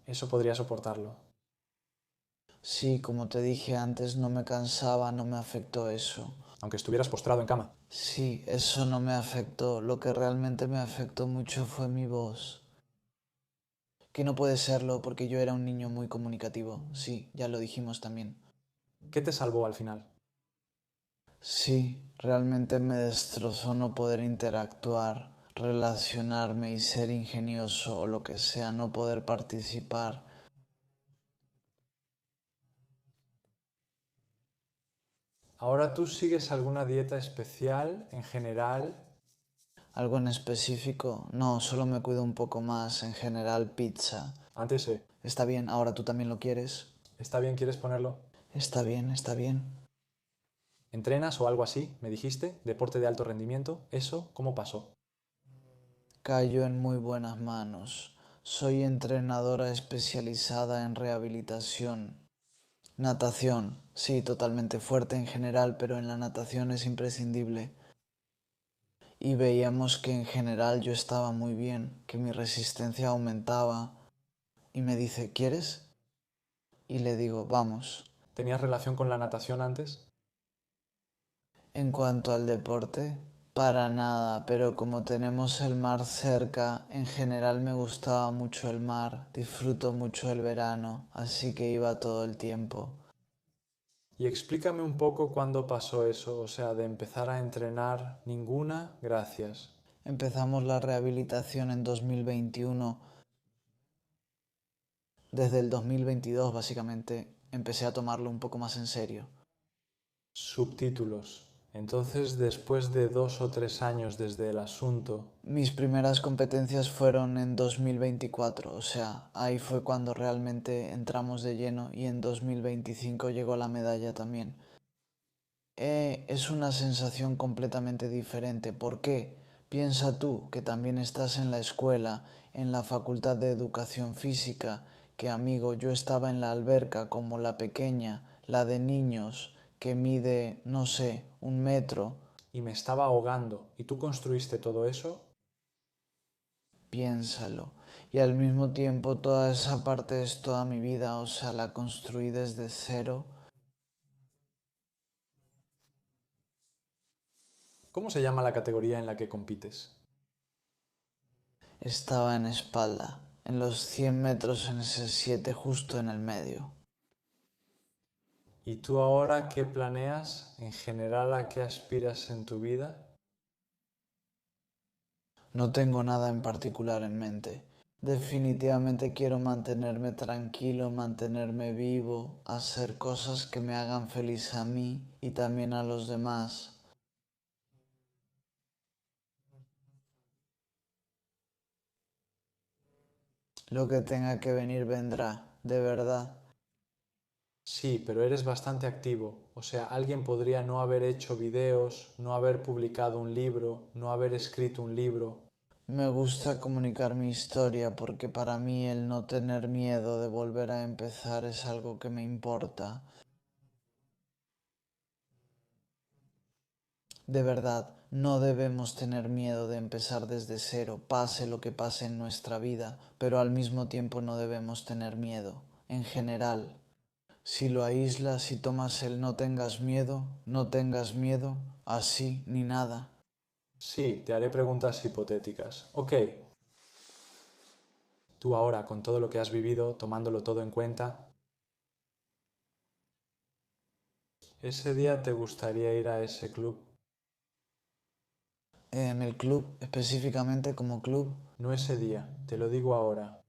Eso podría soportarlo. Sí, como te dije antes, no me cansaba, no me afectó eso. Aunque estuvieras postrado en cama. Sí, eso no me afectó. Lo que realmente me afectó mucho fue mi voz. Que no puede serlo porque yo era un niño muy comunicativo. Sí, ya lo dijimos también. ¿Qué te salvó al final? Sí, realmente me destrozó no poder interactuar, relacionarme y ser ingenioso o lo que sea, no poder participar. ¿Ahora tú sigues alguna dieta especial en general? ¿Algo en específico? No, solo me cuido un poco más, en general pizza. Antes sí. Está bien, ahora tú también lo quieres. ¿Está bien? ¿Quieres ponerlo? Está bien, está bien. ¿Entrenas o algo así? ¿Me dijiste? ¿Deporte de alto rendimiento? ¿Eso cómo pasó? Cayó en muy buenas manos. Soy entrenadora especializada en rehabilitación. Natación, sí, totalmente fuerte en general, pero en la natación es imprescindible. Y veíamos que en general yo estaba muy bien, que mi resistencia aumentaba. Y me dice, ¿quieres? Y le digo, vamos. ¿Tenías relación con la natación antes? En cuanto al deporte, para nada, pero como tenemos el mar cerca, en general me gustaba mucho el mar, disfruto mucho el verano, así que iba todo el tiempo. Y explícame un poco cuándo pasó eso, o sea, de empezar a entrenar ninguna, gracias. Empezamos la rehabilitación en 2021. Desde el 2022 básicamente empecé a tomarlo un poco más en serio. Subtítulos. Entonces, después de 2 o 3 años desde el asunto, Mis primeras competencias fueron en 2024, o sea, ahí fue cuando realmente entramos de lleno y en 2025 llegó la medalla también. Es una sensación completamente diferente. ¿Por qué? Piensa tú que también estás en la escuela, en la Facultad de Educación Física, que amigo, yo estaba en la alberca como la pequeña, la de niños, que mide, no sé, 1 metro. y me estaba ahogando, y tú construiste todo eso, Piénsalo. Y al mismo tiempo toda esa parte es toda mi vida, o sea, la construí desde cero. ¿cómo se llama la categoría en la que compites? Estaba en espalda, en los 100 metros en ese 7 justo en el medio. ¿Y tú ahora qué planeas? ¿En general a qué aspiras en tu vida? No tengo nada en particular en mente. Definitivamente quiero mantenerme tranquilo, mantenerme vivo, hacer cosas que me hagan feliz a mí y también a los demás. Lo que tenga que venir vendrá, de verdad. Sí, pero eres bastante activo. O sea, alguien podría no haber hecho videos, no haber publicado un libro, no haber escrito un libro. Me gusta comunicar mi historia porque para mí el no tener miedo de volver a empezar es algo que me importa. De verdad, no debemos tener miedo de empezar desde cero, pase lo que pase en nuestra vida, pero al mismo tiempo no debemos tener miedo, en general. Si lo aíslas, si tomas el no tengas miedo, no tengas miedo, así ni nada. Sí, te haré preguntas hipotéticas. Ok, tú ahora, con todo lo que has vivido, tomándolo todo en cuenta, ese día te gustaría ir a ese club. En el club, específicamente como club, No ese día, te lo digo ahora.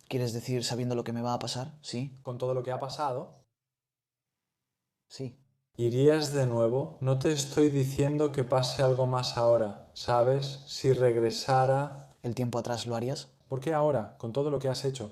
¿quieres decir sabiendo lo que me va a pasar? Sí, Con todo lo que ha pasado, sí. ¿irías de nuevo? No te estoy diciendo que pase algo más ahora, ¿sabes? Si regresara... ¿El tiempo atrás lo harías? ¿Por qué ahora, con todo lo que has hecho?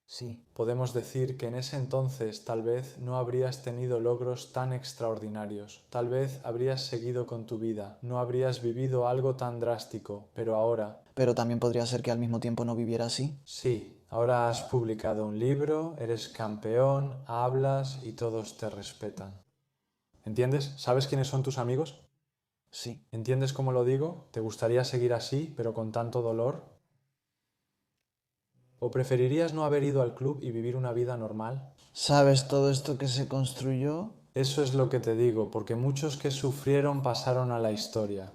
Sí. Podemos decir que en ese entonces tal vez no habrías tenido logros tan extraordinarios, tal vez habrías seguido con tu vida, no habrías vivido algo tan drástico, pero ahora, Pero también podría ser que al mismo tiempo no viviera así. sí, ahora has publicado un libro, eres campeón, hablas y todos te respetan. ¿Entiendes? ¿Sabes quiénes son tus amigos? Sí. ¿Entiendes cómo lo digo? ¿Te gustaría seguir así, pero con tanto dolor? ¿O preferirías no haber ido al club y vivir una vida normal? ¿Sabes todo esto que se construyó? Eso es lo que te digo, porque muchos que sufrieron pasaron a la historia.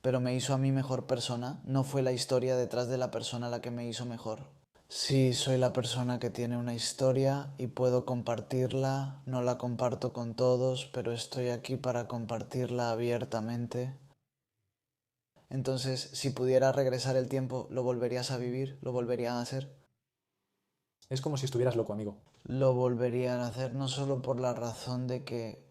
Pero me hizo a mí mejor persona. No fue la historia detrás de la persona la que me hizo mejor. Sí, soy la persona que tiene una historia y puedo compartirla, no la comparto con todos, pero estoy aquí para compartirla abiertamente. Entonces, si pudiera regresar el tiempo, ¿lo volverías a vivir? ¿Lo volvería a hacer? Es como si estuvieras loco, amigo. Lo volvería a hacer no solo por la razón de que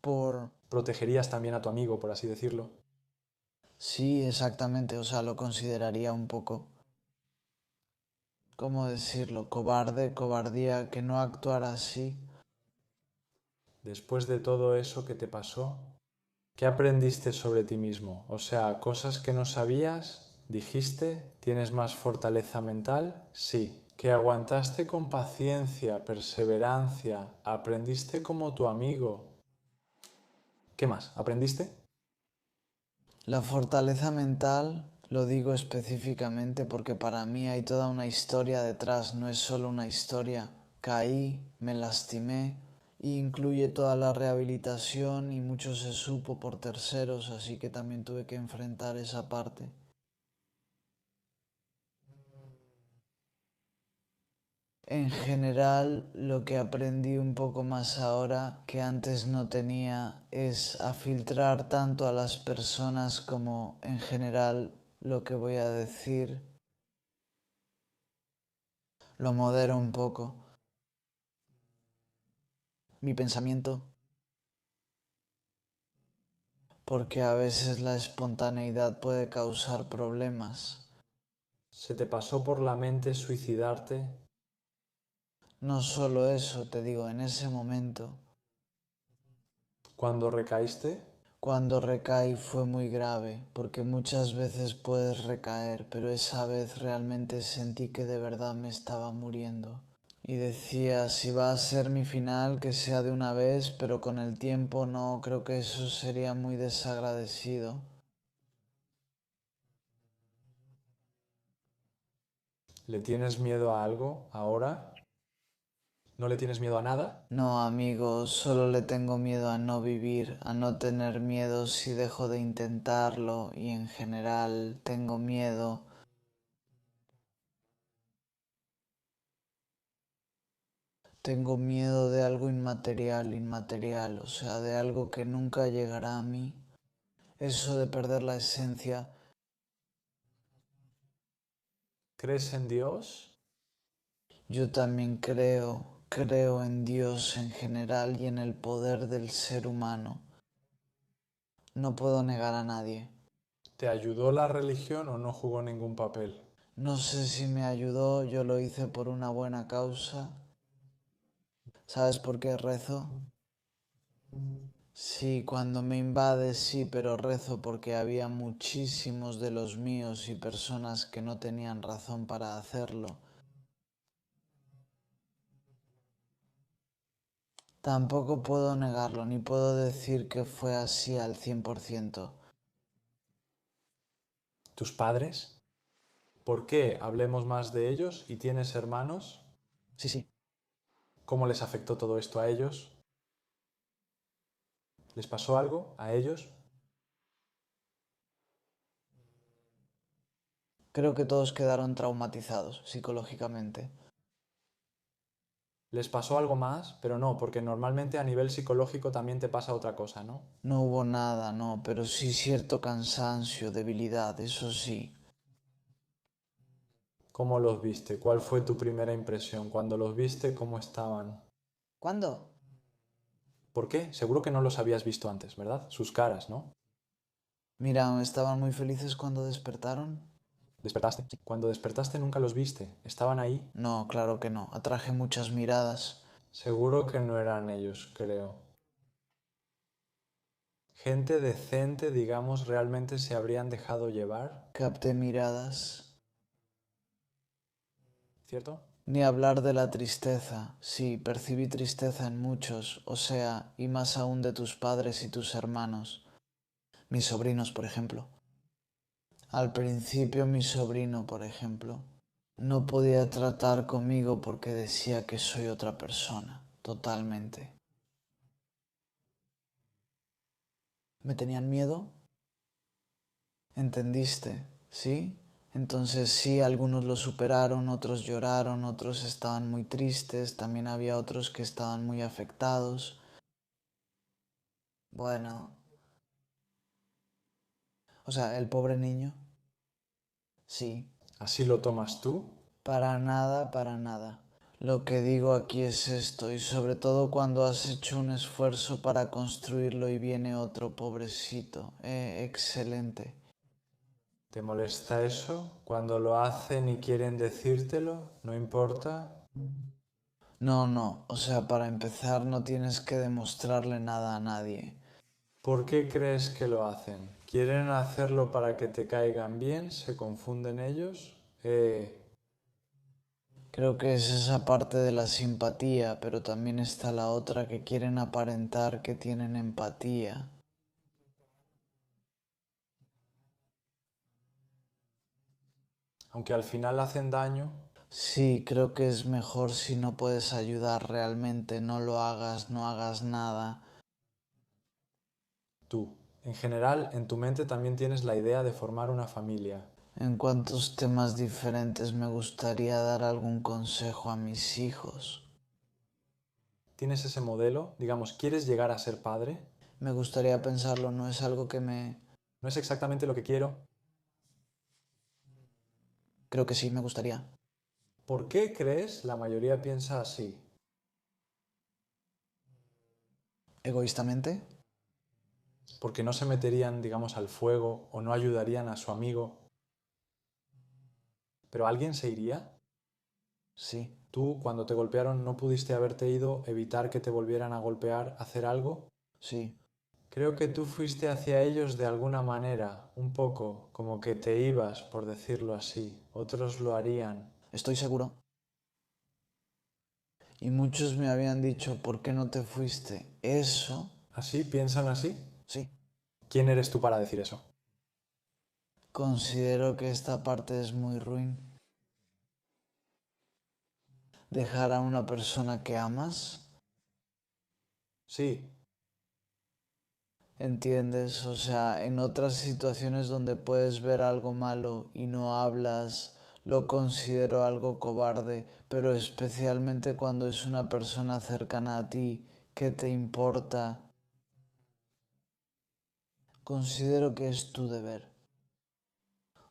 por... Protegerías también a tu amigo, por así decirlo. Sí, exactamente, o sea, lo consideraría un poco, ¿cómo decirlo? Cobarde, cobardía, que no actuara así. Después de todo eso que te pasó, ¿qué aprendiste sobre ti mismo? O sea, cosas que no sabías, dijiste, ¿tienes más fortaleza mental? Sí. ¿Que aguantaste con paciencia, perseverancia, aprendiste como tu amigo? ¿Qué más? ¿Aprendiste? La fortaleza mental lo digo específicamente porque para mí hay toda una historia detrás, no es solo una historia. Caí, me lastimé, e incluye toda la rehabilitación y mucho se supo por terceros, así que también tuve que enfrentar esa parte. En general, lo que aprendí un poco más ahora que antes no tenía es a filtrar tanto a las personas como en general lo que voy a decir. Lo modero un poco. Mi pensamiento, porque a veces la espontaneidad puede causar problemas. ¿Se te pasó por la mente suicidarte? No solo eso, te digo, en ese momento, ¿Cuando recaíste? cuando recaí fue muy grave, porque muchas veces puedes recaer, pero esa vez realmente sentí que de verdad me estaba muriendo. Y decía, si va a ser mi final, que sea de una vez, pero con el tiempo no, creo que eso sería muy desagradecido. ¿Le tienes miedo a algo ahora? ¿No le tienes miedo a nada? No, amigo, solo le tengo miedo a no vivir, a no tener miedo si dejo de intentarlo y en general tengo miedo. Tengo miedo de algo inmaterial, o sea, de algo que nunca llegará a mí. Eso de perder la esencia. ¿Crees en Dios? Yo también creo en Dios en general y en el poder del ser humano. No puedo negar a nadie. ¿Te ayudó la religión o no jugó ningún papel? No sé si me ayudó, yo lo hice por una buena causa. ¿Sabes por qué rezo? Sí, cuando me invade sí, pero rezo porque había muchísimos de los míos y personas que no tenían razón para hacerlo. Tampoco puedo negarlo, ni puedo decir que fue así al 100%. ¿Tus padres? ¿Por qué hablemos más de ellos y tienes hermanos? Sí, sí. ¿Cómo les afectó todo esto a ellos? ¿Les pasó algo a ellos? Creo que todos quedaron traumatizados psicológicamente. ¿Les pasó algo más? Pero no, porque normalmente a nivel psicológico también te pasa otra cosa, ¿no? No hubo nada, no, pero sí cierto cansancio, debilidad, eso sí. ¿Cómo los viste? ¿Cuál fue tu primera impresión? Cuando los viste, ¿cómo estaban? ¿Cuándo? ¿Por qué? Seguro que no los habías visto antes, ¿verdad? Sus caras, ¿no? Mira, estaban muy felices cuando despertaron. ¿Despertaste? Cuando despertaste nunca los viste. ¿Estaban ahí? No, claro que no, atraje muchas miradas. Seguro que no eran ellos, creo. Gente decente, digamos, realmente se habrían dejado llevar, Capté miradas. ¿cierto? Ni hablar de la tristeza. Sí, percibí tristeza en muchos, o sea, y más aún de tus padres y tus hermanos. Mis sobrinos, por ejemplo. Al principio mi sobrino, por ejemplo, no podía tratar conmigo porque decía que soy otra persona, totalmente. ¿Me tenían miedo? ¿Entendiste? ¿Sí? Entonces sí, algunos lo superaron, otros lloraron, otros estaban muy tristes, también había otros que estaban muy afectados. Bueno, o sea, el pobre niño, sí, ¿Así lo tomas tú? para nada, para nada. Lo que digo aquí es esto, y sobre todo cuando has hecho un esfuerzo para construirlo y viene otro pobrecito. Excelente. ¿Te molesta eso? Cuando lo hacen y quieren decírtelo, ¿no importa? No, no, o sea, para empezar no tienes que demostrarle nada a nadie. ¿Por qué crees que lo hacen? ¿Quieren hacerlo para que te caigan bien? ¿Se confunden ellos? Creo que es esa parte de la simpatía, pero también está la otra que quieren aparentar que tienen empatía. Aunque al final hacen daño, Sí, creo que es mejor si no puedes ayudar realmente, no lo hagas, no hagas nada. tú. En general, en tu mente también tienes la idea de formar una familia. En cuantos temas diferentes me gustaría dar algún consejo a mis hijos. ¿Tienes ese modelo? Digamos, ¿quieres llegar a ser padre? Me gustaría pensarlo, no es algo que me... No es exactamente lo que quiero. Creo que sí, me gustaría. ¿Por qué crees la mayoría piensa así? Egoístamente, Porque no se meterían, digamos, al fuego o no ayudarían a su amigo. ¿Pero alguien se iría? sí, Tú, cuando te golpearon, no pudiste haberte ido, evitar que te volvieran a golpear, hacer algo. sí. Creo que tú fuiste hacia ellos de alguna manera, un poco, como que te ibas, por decirlo así. Otros lo harían. Estoy seguro. Y muchos me habían dicho, ¿por qué no te fuiste? Eso, ¿Así? ¿Piensan así? sí. ¿Quién eres tú para decir eso? Considero que esta parte es muy ruin. Dejar a una persona que amas, Sí, ¿entiendes? O sea, en otras situaciones donde puedes ver algo malo y no hablas, lo considero algo cobarde, pero especialmente cuando es una persona cercana a ti, que te importa, considero que es tu deber.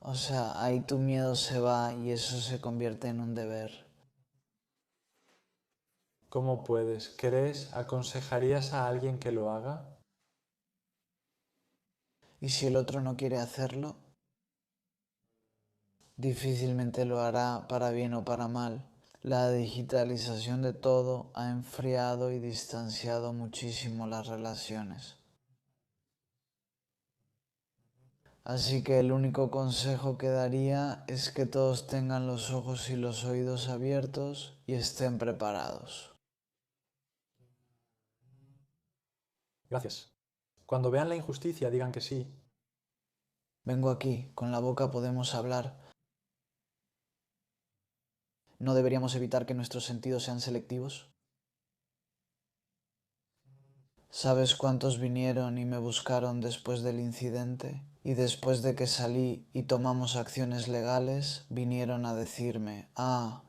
O sea, ahí tu miedo se va y eso se convierte en un deber. ¿cómo puedes? ¿Crees? ¿Aconsejarías a alguien que lo haga? Y si el otro no quiere hacerlo, difícilmente lo hará para bien o para mal. La digitalización de todo ha enfriado y distanciado muchísimo las relaciones. Así que el único consejo que daría es que todos tengan los ojos y los oídos abiertos y estén preparados. Gracias. Cuando vean la injusticia, digan que sí. Vengo aquí, con la boca podemos hablar. ¿No deberíamos evitar que nuestros sentidos sean selectivos? ¿Sabes cuántos vinieron y me buscaron después del incidente? Y después de que salí y tomamos acciones legales, vinieron a decirme,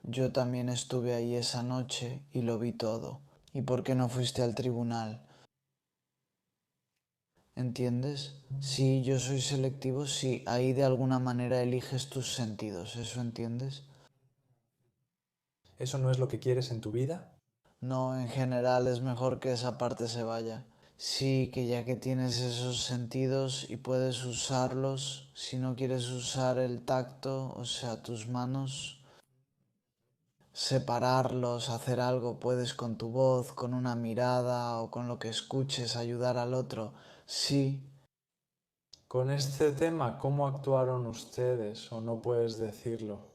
yo también estuve ahí esa noche y lo vi todo. ¿Y por qué no fuiste al tribunal? ¿Entiendes? Sí, yo soy selectivo, sí, ahí de alguna manera eliges tus sentidos, ¿eso entiendes? ¿Eso no es lo que quieres en tu vida? No, en general es mejor que esa parte se vaya. Sí, que ya que tienes esos sentidos y puedes usarlos, si no quieres usar el tacto, o sea, tus manos, separarlos, hacer algo, puedes con tu voz, con una mirada o con lo que escuches ayudar al otro. Sí, Con este tema, ¿cómo actuaron ustedes? ¿O no puedes decirlo?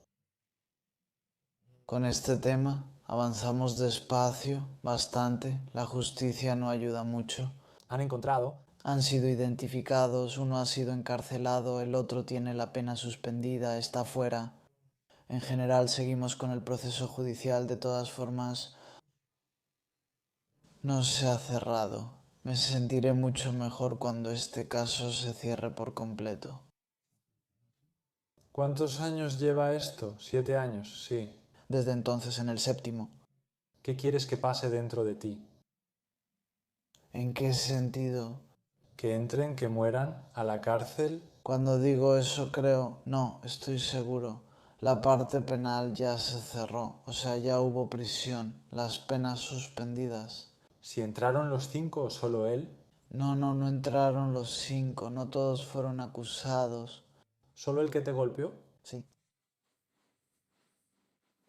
con este tema avanzamos despacio, bastante, la justicia no ayuda mucho. ¿Han encontrado? Han sido identificados, uno ha sido encarcelado, el otro tiene la pena suspendida, está fuera. En general seguimos con el proceso judicial, de todas formas no se ha cerrado. Me sentiré mucho mejor cuando este caso se cierre por completo. ¿Cuántos años lleva esto? 7 años, sí. Desde entonces en el séptimo. ¿Qué quieres que pase dentro de ti? ¿En qué sentido? ¿Que entren, que mueran, a la cárcel? Cuando digo eso creo, no, estoy seguro. La parte penal ya se cerró, o sea, ya hubo prisión, las penas suspendidas. ¿Si entraron los 5 o solo él? No entraron los 5, no todos fueron acusados. ¿Solo el que te golpeó? Sí.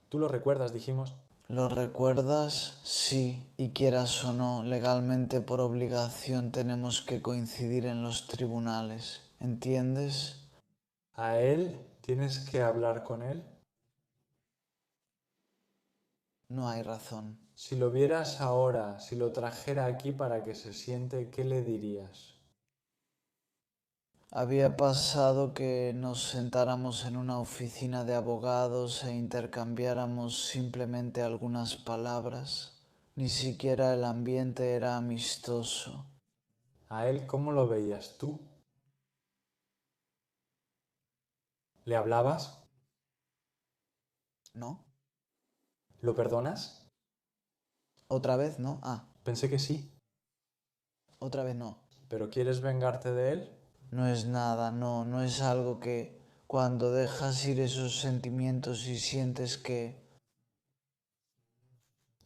Tú lo recuerdas, dijimos. ¿Lo recuerdas? Sí, y quieras o no, legalmente por obligación tenemos que coincidir en los tribunales. ¿Entiendes? ¿A él tienes que hablar con él? No hay razón. Si lo vieras ahora, si lo trajera aquí para que se siente, ¿qué le dirías? Había pasado que nos sentáramos en una oficina de abogados e intercambiáramos simplemente algunas palabras. Ni siquiera el ambiente era amistoso. ¿A él cómo lo veías tú? ¿Le hablabas? ¿No? ¿Lo perdonas? ¿Otra vez no? Ah, Pensé que sí. otra vez no. ¿Pero quieres vengarte de él? No es nada, no es algo que cuando dejas ir esos sentimientos y sientes que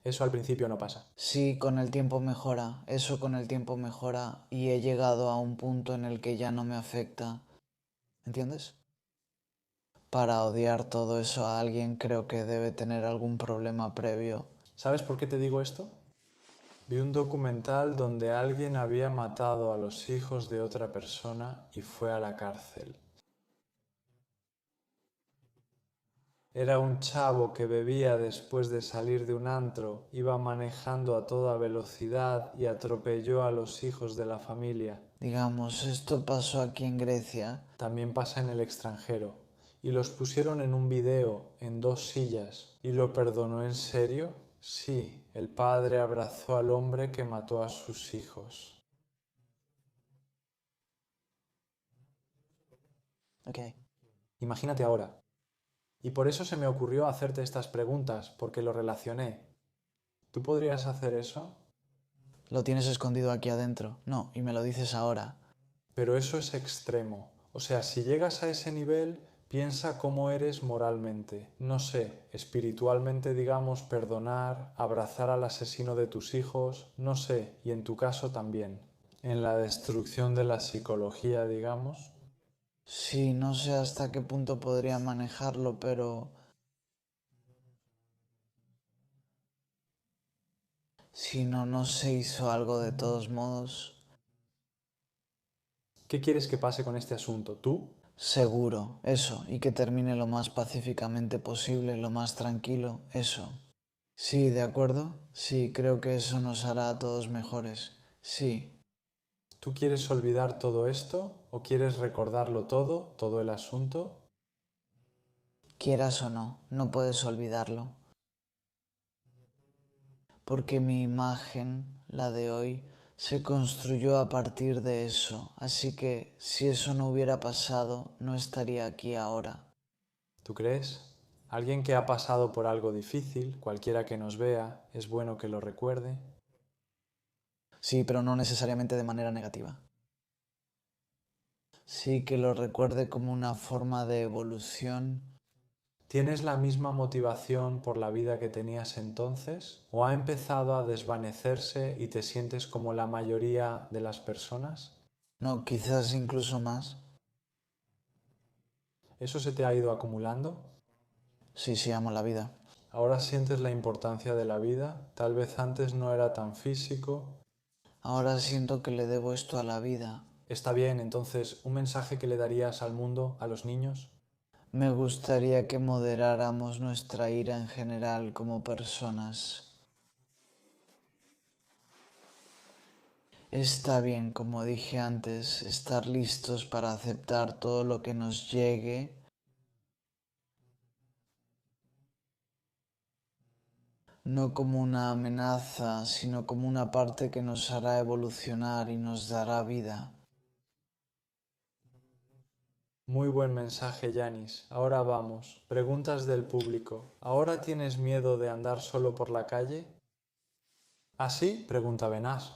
Eso al principio no pasa. sí, con el tiempo mejora, eso con el tiempo mejora y he llegado a un punto en el que ya no me afecta. ¿Entiendes? Para odiar todo eso a alguien creo que debe tener algún problema previo. ¿Sabes por qué te digo esto? Vi un documental donde alguien había matado a los hijos de otra persona y fue a la cárcel. Era un chavo que bebía después de salir de un antro, iba manejando a toda velocidad y atropelló a los hijos de la familia. Digamos, esto pasó aquí en Grecia. También pasa en el extranjero. Y los pusieron en un video, en 2 sillas. ¿Y lo perdonó en serio? Sí, el padre abrazó al hombre que mató a sus hijos. Ok. Imagínate ahora. Y por eso se me ocurrió hacerte estas preguntas, porque lo relacioné. ¿Tú podrías hacer eso? Lo tienes escondido aquí adentro. No, y me lo dices ahora. Pero eso es extremo. O sea, si llegas a ese nivel, piensa cómo eres moralmente. No sé, espiritualmente, digamos, perdonar, abrazar al asesino de tus hijos, no sé, y en tu caso también. En la destrucción de la psicología, digamos. Sí, no sé hasta qué punto podría manejarlo, pero si no se hizo algo de todos modos, ¿Qué quieres que pase con este asunto? ¿Tú? seguro, eso, y que termine lo más pacíficamente posible, lo más tranquilo, eso. Sí, ¿de acuerdo? Sí, creo que eso nos hará a todos mejores. Sí, ¿Tú quieres olvidar todo esto o quieres recordarlo todo, todo el asunto? quieras o no puedes olvidarlo. Porque mi imagen, la de hoy, se construyó a partir de eso, así que si eso no hubiera pasado, no estaría aquí ahora. ¿Tú crees? Alguien que ha pasado por algo difícil, cualquiera que nos vea, es bueno que lo recuerde. Sí, pero no necesariamente de manera negativa. Sí, que lo recuerde como una forma de evolución. ¿Tienes la misma motivación por la vida que tenías entonces? ¿O ha empezado a desvanecerse y te sientes como la mayoría de las personas? No, quizás incluso más. ¿Eso se te ha ido acumulando? Sí, amo la vida. ¿Ahora sientes la importancia de la vida? Tal vez antes no era tan físico. Ahora siento que le debo esto a la vida. Está bien, entonces, ¿un mensaje que le darías al mundo, a los niños? Me gustaría que moderáramos nuestra ira en general como personas. Está bien, como dije antes, estar listos para aceptar todo lo que nos llegue, no como una amenaza, sino como una parte que nos hará evolucionar y nos dará vida. Muy buen mensaje, Yanis. Ahora vamos. Preguntas del público. ¿Ahora tienes miedo de andar solo por la calle? ¿Ah, sí? Pregunta Benás.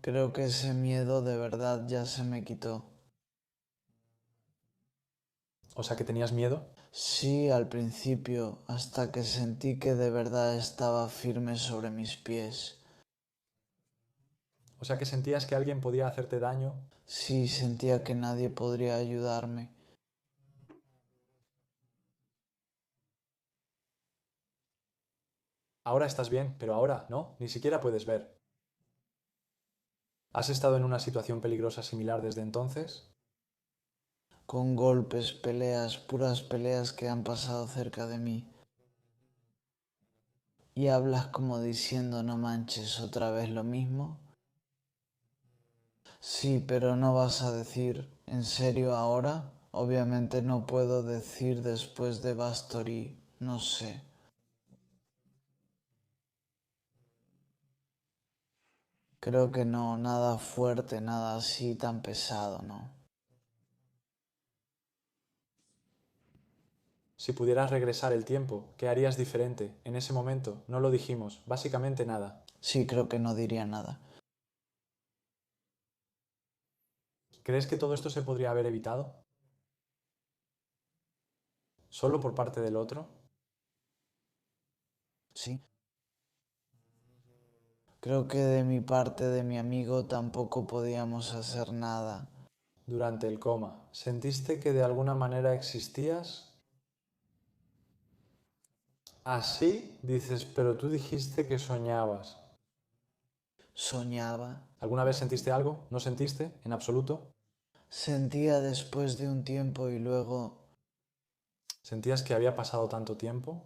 Creo que ese miedo de verdad ya se me quitó. O sea, que tenías miedo. Sí, al principio, hasta que sentí que de verdad estaba firme sobre mis pies. O sea, que sentías que alguien podía hacerte daño. Sí, sentía que nadie podría ayudarme. Ahora estás bien, pero ahora no, ni siquiera puedes ver. ¿Has estado en una situación peligrosa similar desde entonces? Con golpes, peleas, puras peleas que han pasado cerca de mí. Y hablas como diciendo no manches otra vez lo mismo. Sí, pero no vas a decir en serio ahora. Obviamente no puedo decir después de Basturi, no sé. Creo que no, nada fuerte, nada así tan pesado, ¿no? Si pudieras regresar el tiempo, ¿qué harías diferente en ese momento? No lo dijimos, básicamente nada. Sí, creo que no diría nada. ¿Crees que todo esto se podría haber evitado? ¿Solo por parte del otro? Sí. Creo que de mi parte, de mi amigo, tampoco podíamos hacer nada. Durante el coma, ¿sentiste que de alguna manera existías? Así dices, pero tú dijiste que soñabas. Soñaba. ¿Alguna vez sentiste algo? ¿No sentiste? ¿En absoluto? Sentía después de un tiempo y luego... ¿Sentías que había pasado tanto tiempo?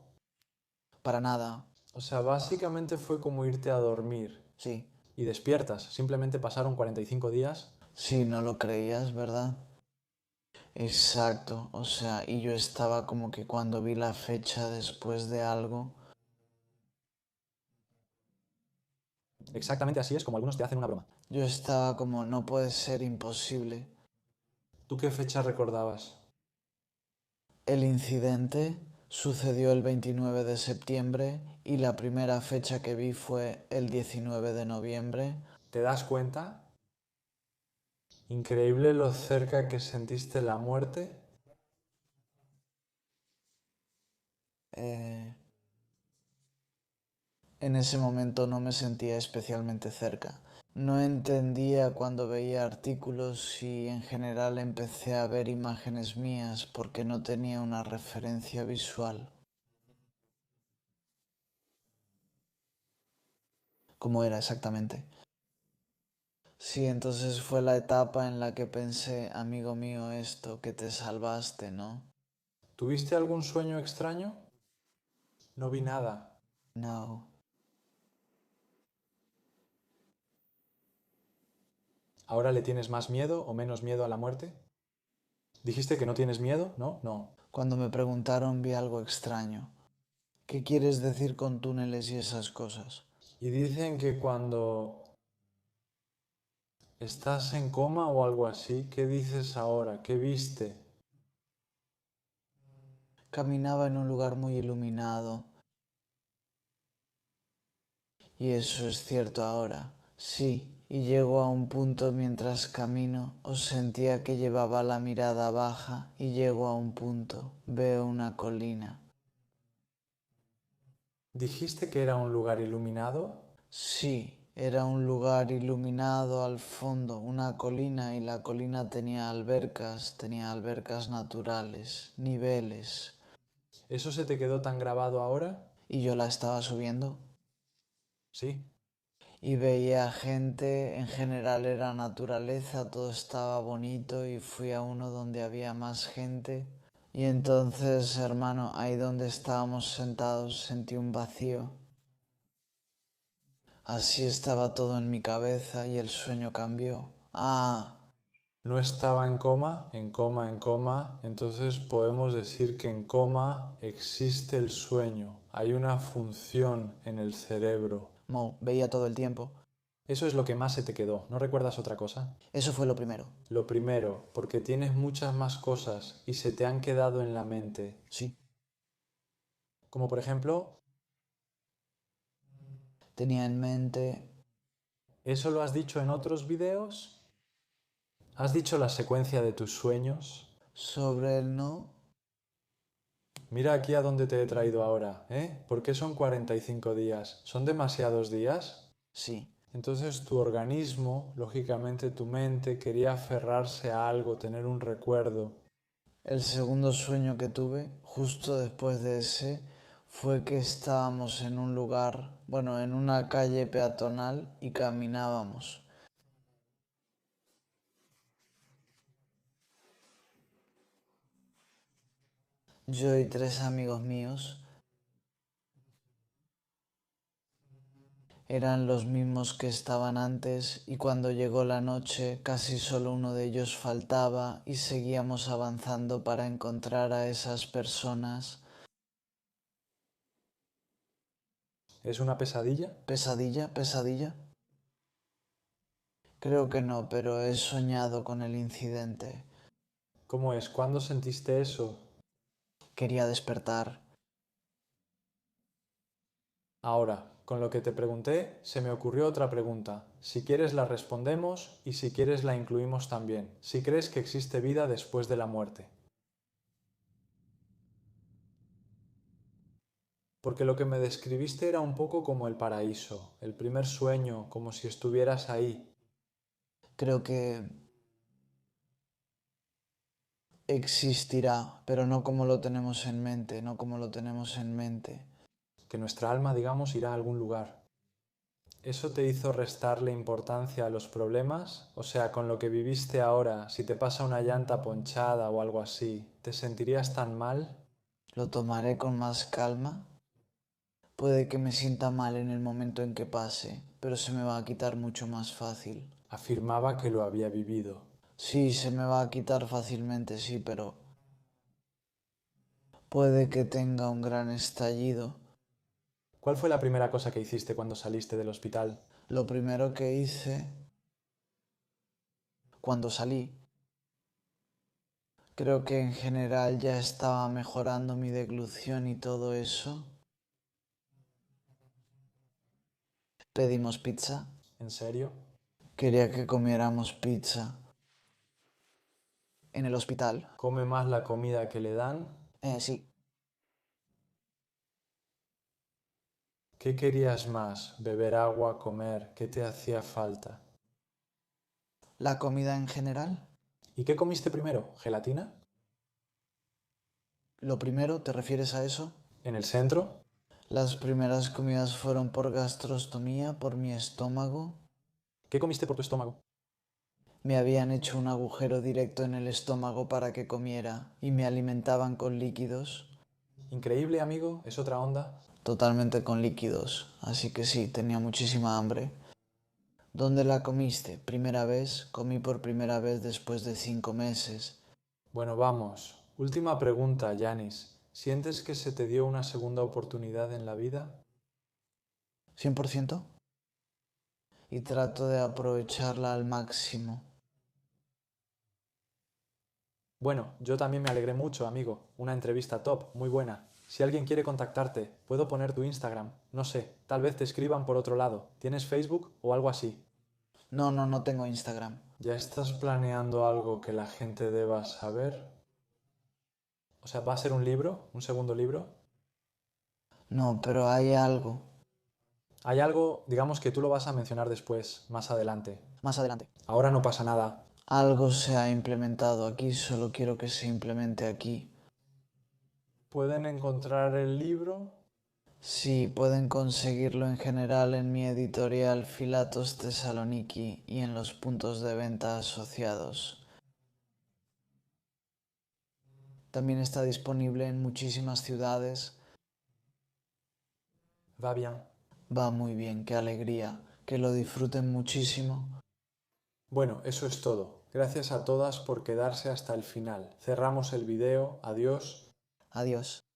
Para nada. O sea, básicamente fue como irte a dormir Sí. y despiertas. Simplemente pasaron 45 días. Sí, no lo creías, ¿verdad? Exacto. O sea, y yo estaba como que cuando vi la fecha después de algo... Exactamente así es como algunos te hacen una broma. Yo estaba como, no puede ser imposible. ¿Tú qué fecha recordabas? El incidente sucedió el 29 de septiembre y la primera fecha que vi fue el 19 de noviembre. ¿Te das cuenta? Increíble lo cerca que sentiste la muerte. Eh, en ese momento no me sentía especialmente cerca. No entendía cuando veía artículos y en general empecé a ver imágenes mías porque no tenía una referencia visual. ¿Cómo era exactamente? Sí, entonces fue la etapa en la que pensé, amigo mío, esto, que te salvaste, ¿no? ¿Tuviste algún sueño extraño? No vi nada. No. ¿Ahora le tienes más miedo o menos miedo a la muerte? ¿Dijiste que no tienes miedo? No, no. Cuando me preguntaron vi algo extraño. ¿Qué quieres decir con túneles y esas cosas? Y dicen que cuando estás en coma o algo así, ¿qué dices ahora? ¿Qué viste? Caminaba en un lugar muy iluminado. Y eso es cierto ahora. Sí, y llego a un punto mientras camino, os sentía que llevaba la mirada baja y llego a un punto, veo una colina. ¿Dijiste que era un lugar iluminado? Sí, era un lugar iluminado al fondo, una colina y la colina tenía albercas naturales, niveles. ¿Eso se te quedó tan grabado ahora? Y yo la estaba subiendo Sí. y veía gente, en general era naturaleza, todo estaba bonito y fui a uno donde había más gente. Y entonces, hermano, ahí donde estábamos sentados sentí un vacío. Así estaba todo en mi cabeza y el sueño cambió. Ah, No estaba en coma, en coma, en coma. Entonces podemos decir que en coma existe el sueño. Hay una función en el cerebro. Mo, veía todo el tiempo. Eso es lo que más se te quedó. ¿No recuerdas otra cosa? Eso fue lo primero. Lo primero, porque tienes muchas más cosas y se te han quedado en la mente. Sí. Como por ejemplo, Tenía en mente... ¿eso lo has dicho en otros videos? ¿Has dicho la secuencia de tus sueños? Sobre el no... Mira aquí a dónde te he traído ahora, ¿eh? ¿Por qué son 45 días? ¿Son demasiados días? Sí. Entonces tu organismo, lógicamente tu mente, quería aferrarse a algo, tener un recuerdo. El segundo sueño que tuve, justo después de ese, fue que estábamos en un lugar, bueno, en una calle peatonal y caminábamos. Yo y tres amigos míos eran los mismos que estaban antes y cuando llegó la noche casi solo uno de ellos faltaba y seguíamos avanzando para encontrar a esas personas. ¿Es una pesadilla? ¿Pesadilla? ¿Pesadilla? Creo que no, pero he soñado con el incidente. ¿Cómo es? ¿Cuándo sentiste eso? Quería despertar. Ahora, con lo que te pregunté, se me ocurrió otra pregunta. Si quieres la respondemos y si quieres la incluimos también. Si crees que existe vida después de la muerte. Porque lo que me describiste era un poco como el paraíso, el primer sueño, como si estuvieras ahí. Creo que existirá, pero no como lo tenemos en mente, no como lo tenemos en mente. Que nuestra alma, digamos, irá a algún lugar. ¿Eso te hizo restarle importancia a los problemas? O sea, con lo que viviste ahora, si te pasa una llanta ponchada o algo así, ¿te sentirías tan mal? Lo tomaré con más calma. Puede que me sienta mal en el momento en que pase, pero se me va a quitar mucho más fácil. Afirmaba que lo había vivido. Sí, se me va a quitar fácilmente, sí, pero puede que tenga un gran estallido. ¿Cuál fue la primera cosa que hiciste cuando saliste del hospital? Lo primero que hice cuando salí, creo que en general ya estaba mejorando mi deglución y todo eso. Pedimos pizza. ¿En serio? Quería que comiéramos pizza en el hospital. ¿Come más la comida que le dan? Sí, ¿Qué querías más? ¿Beber agua, comer? ¿Qué te hacía falta? la comida en general. ¿Y qué comiste primero? ¿Gelatina? Lo primero, ¿te refieres a eso? ¿En el centro? Las primeras comidas fueron por gastrostomía, por mi estómago. ¿Qué comiste por tu estómago? Me habían hecho un agujero directo en el estómago para que comiera y me alimentaban con líquidos, Increíble, amigo, es otra onda. totalmente con líquidos, así que sí, tenía muchísima hambre. ¿Dónde la comiste? Primera vez, comí por primera vez después de 5 meses. Bueno, vamos. Última pregunta, Yanis. ¿Sientes que se te dio una segunda oportunidad en la vida? 100%. Y trato de aprovecharla al máximo. Bueno, yo también me alegré mucho, amigo. Una entrevista top, muy buena. Si alguien quiere contactarte, puedo poner tu Instagram. No sé, tal vez te escriban por otro lado. ¿Tienes Facebook o algo así? No, no, no tengo Instagram. ¿Ya estás planeando algo que la gente deba saber? O sea, ¿va a ser un libro? ¿Un segundo libro? No, pero hay algo. Hay algo, digamos que tú lo vas a mencionar después, más adelante. Más adelante. Ahora no pasa nada. Algo se ha implementado aquí, solo quiero que se implemente aquí. ¿Pueden encontrar el libro? Sí, pueden conseguirlo en general en mi editorial Filatos Thessaloniki y en los puntos de venta asociados. También está disponible en muchísimas ciudades. Va bien. Va muy bien, qué alegría. Que lo disfruten muchísimo. Bueno, eso es todo. Gracias a todas por quedarse hasta el final. Cerramos el video. Adiós. Adiós.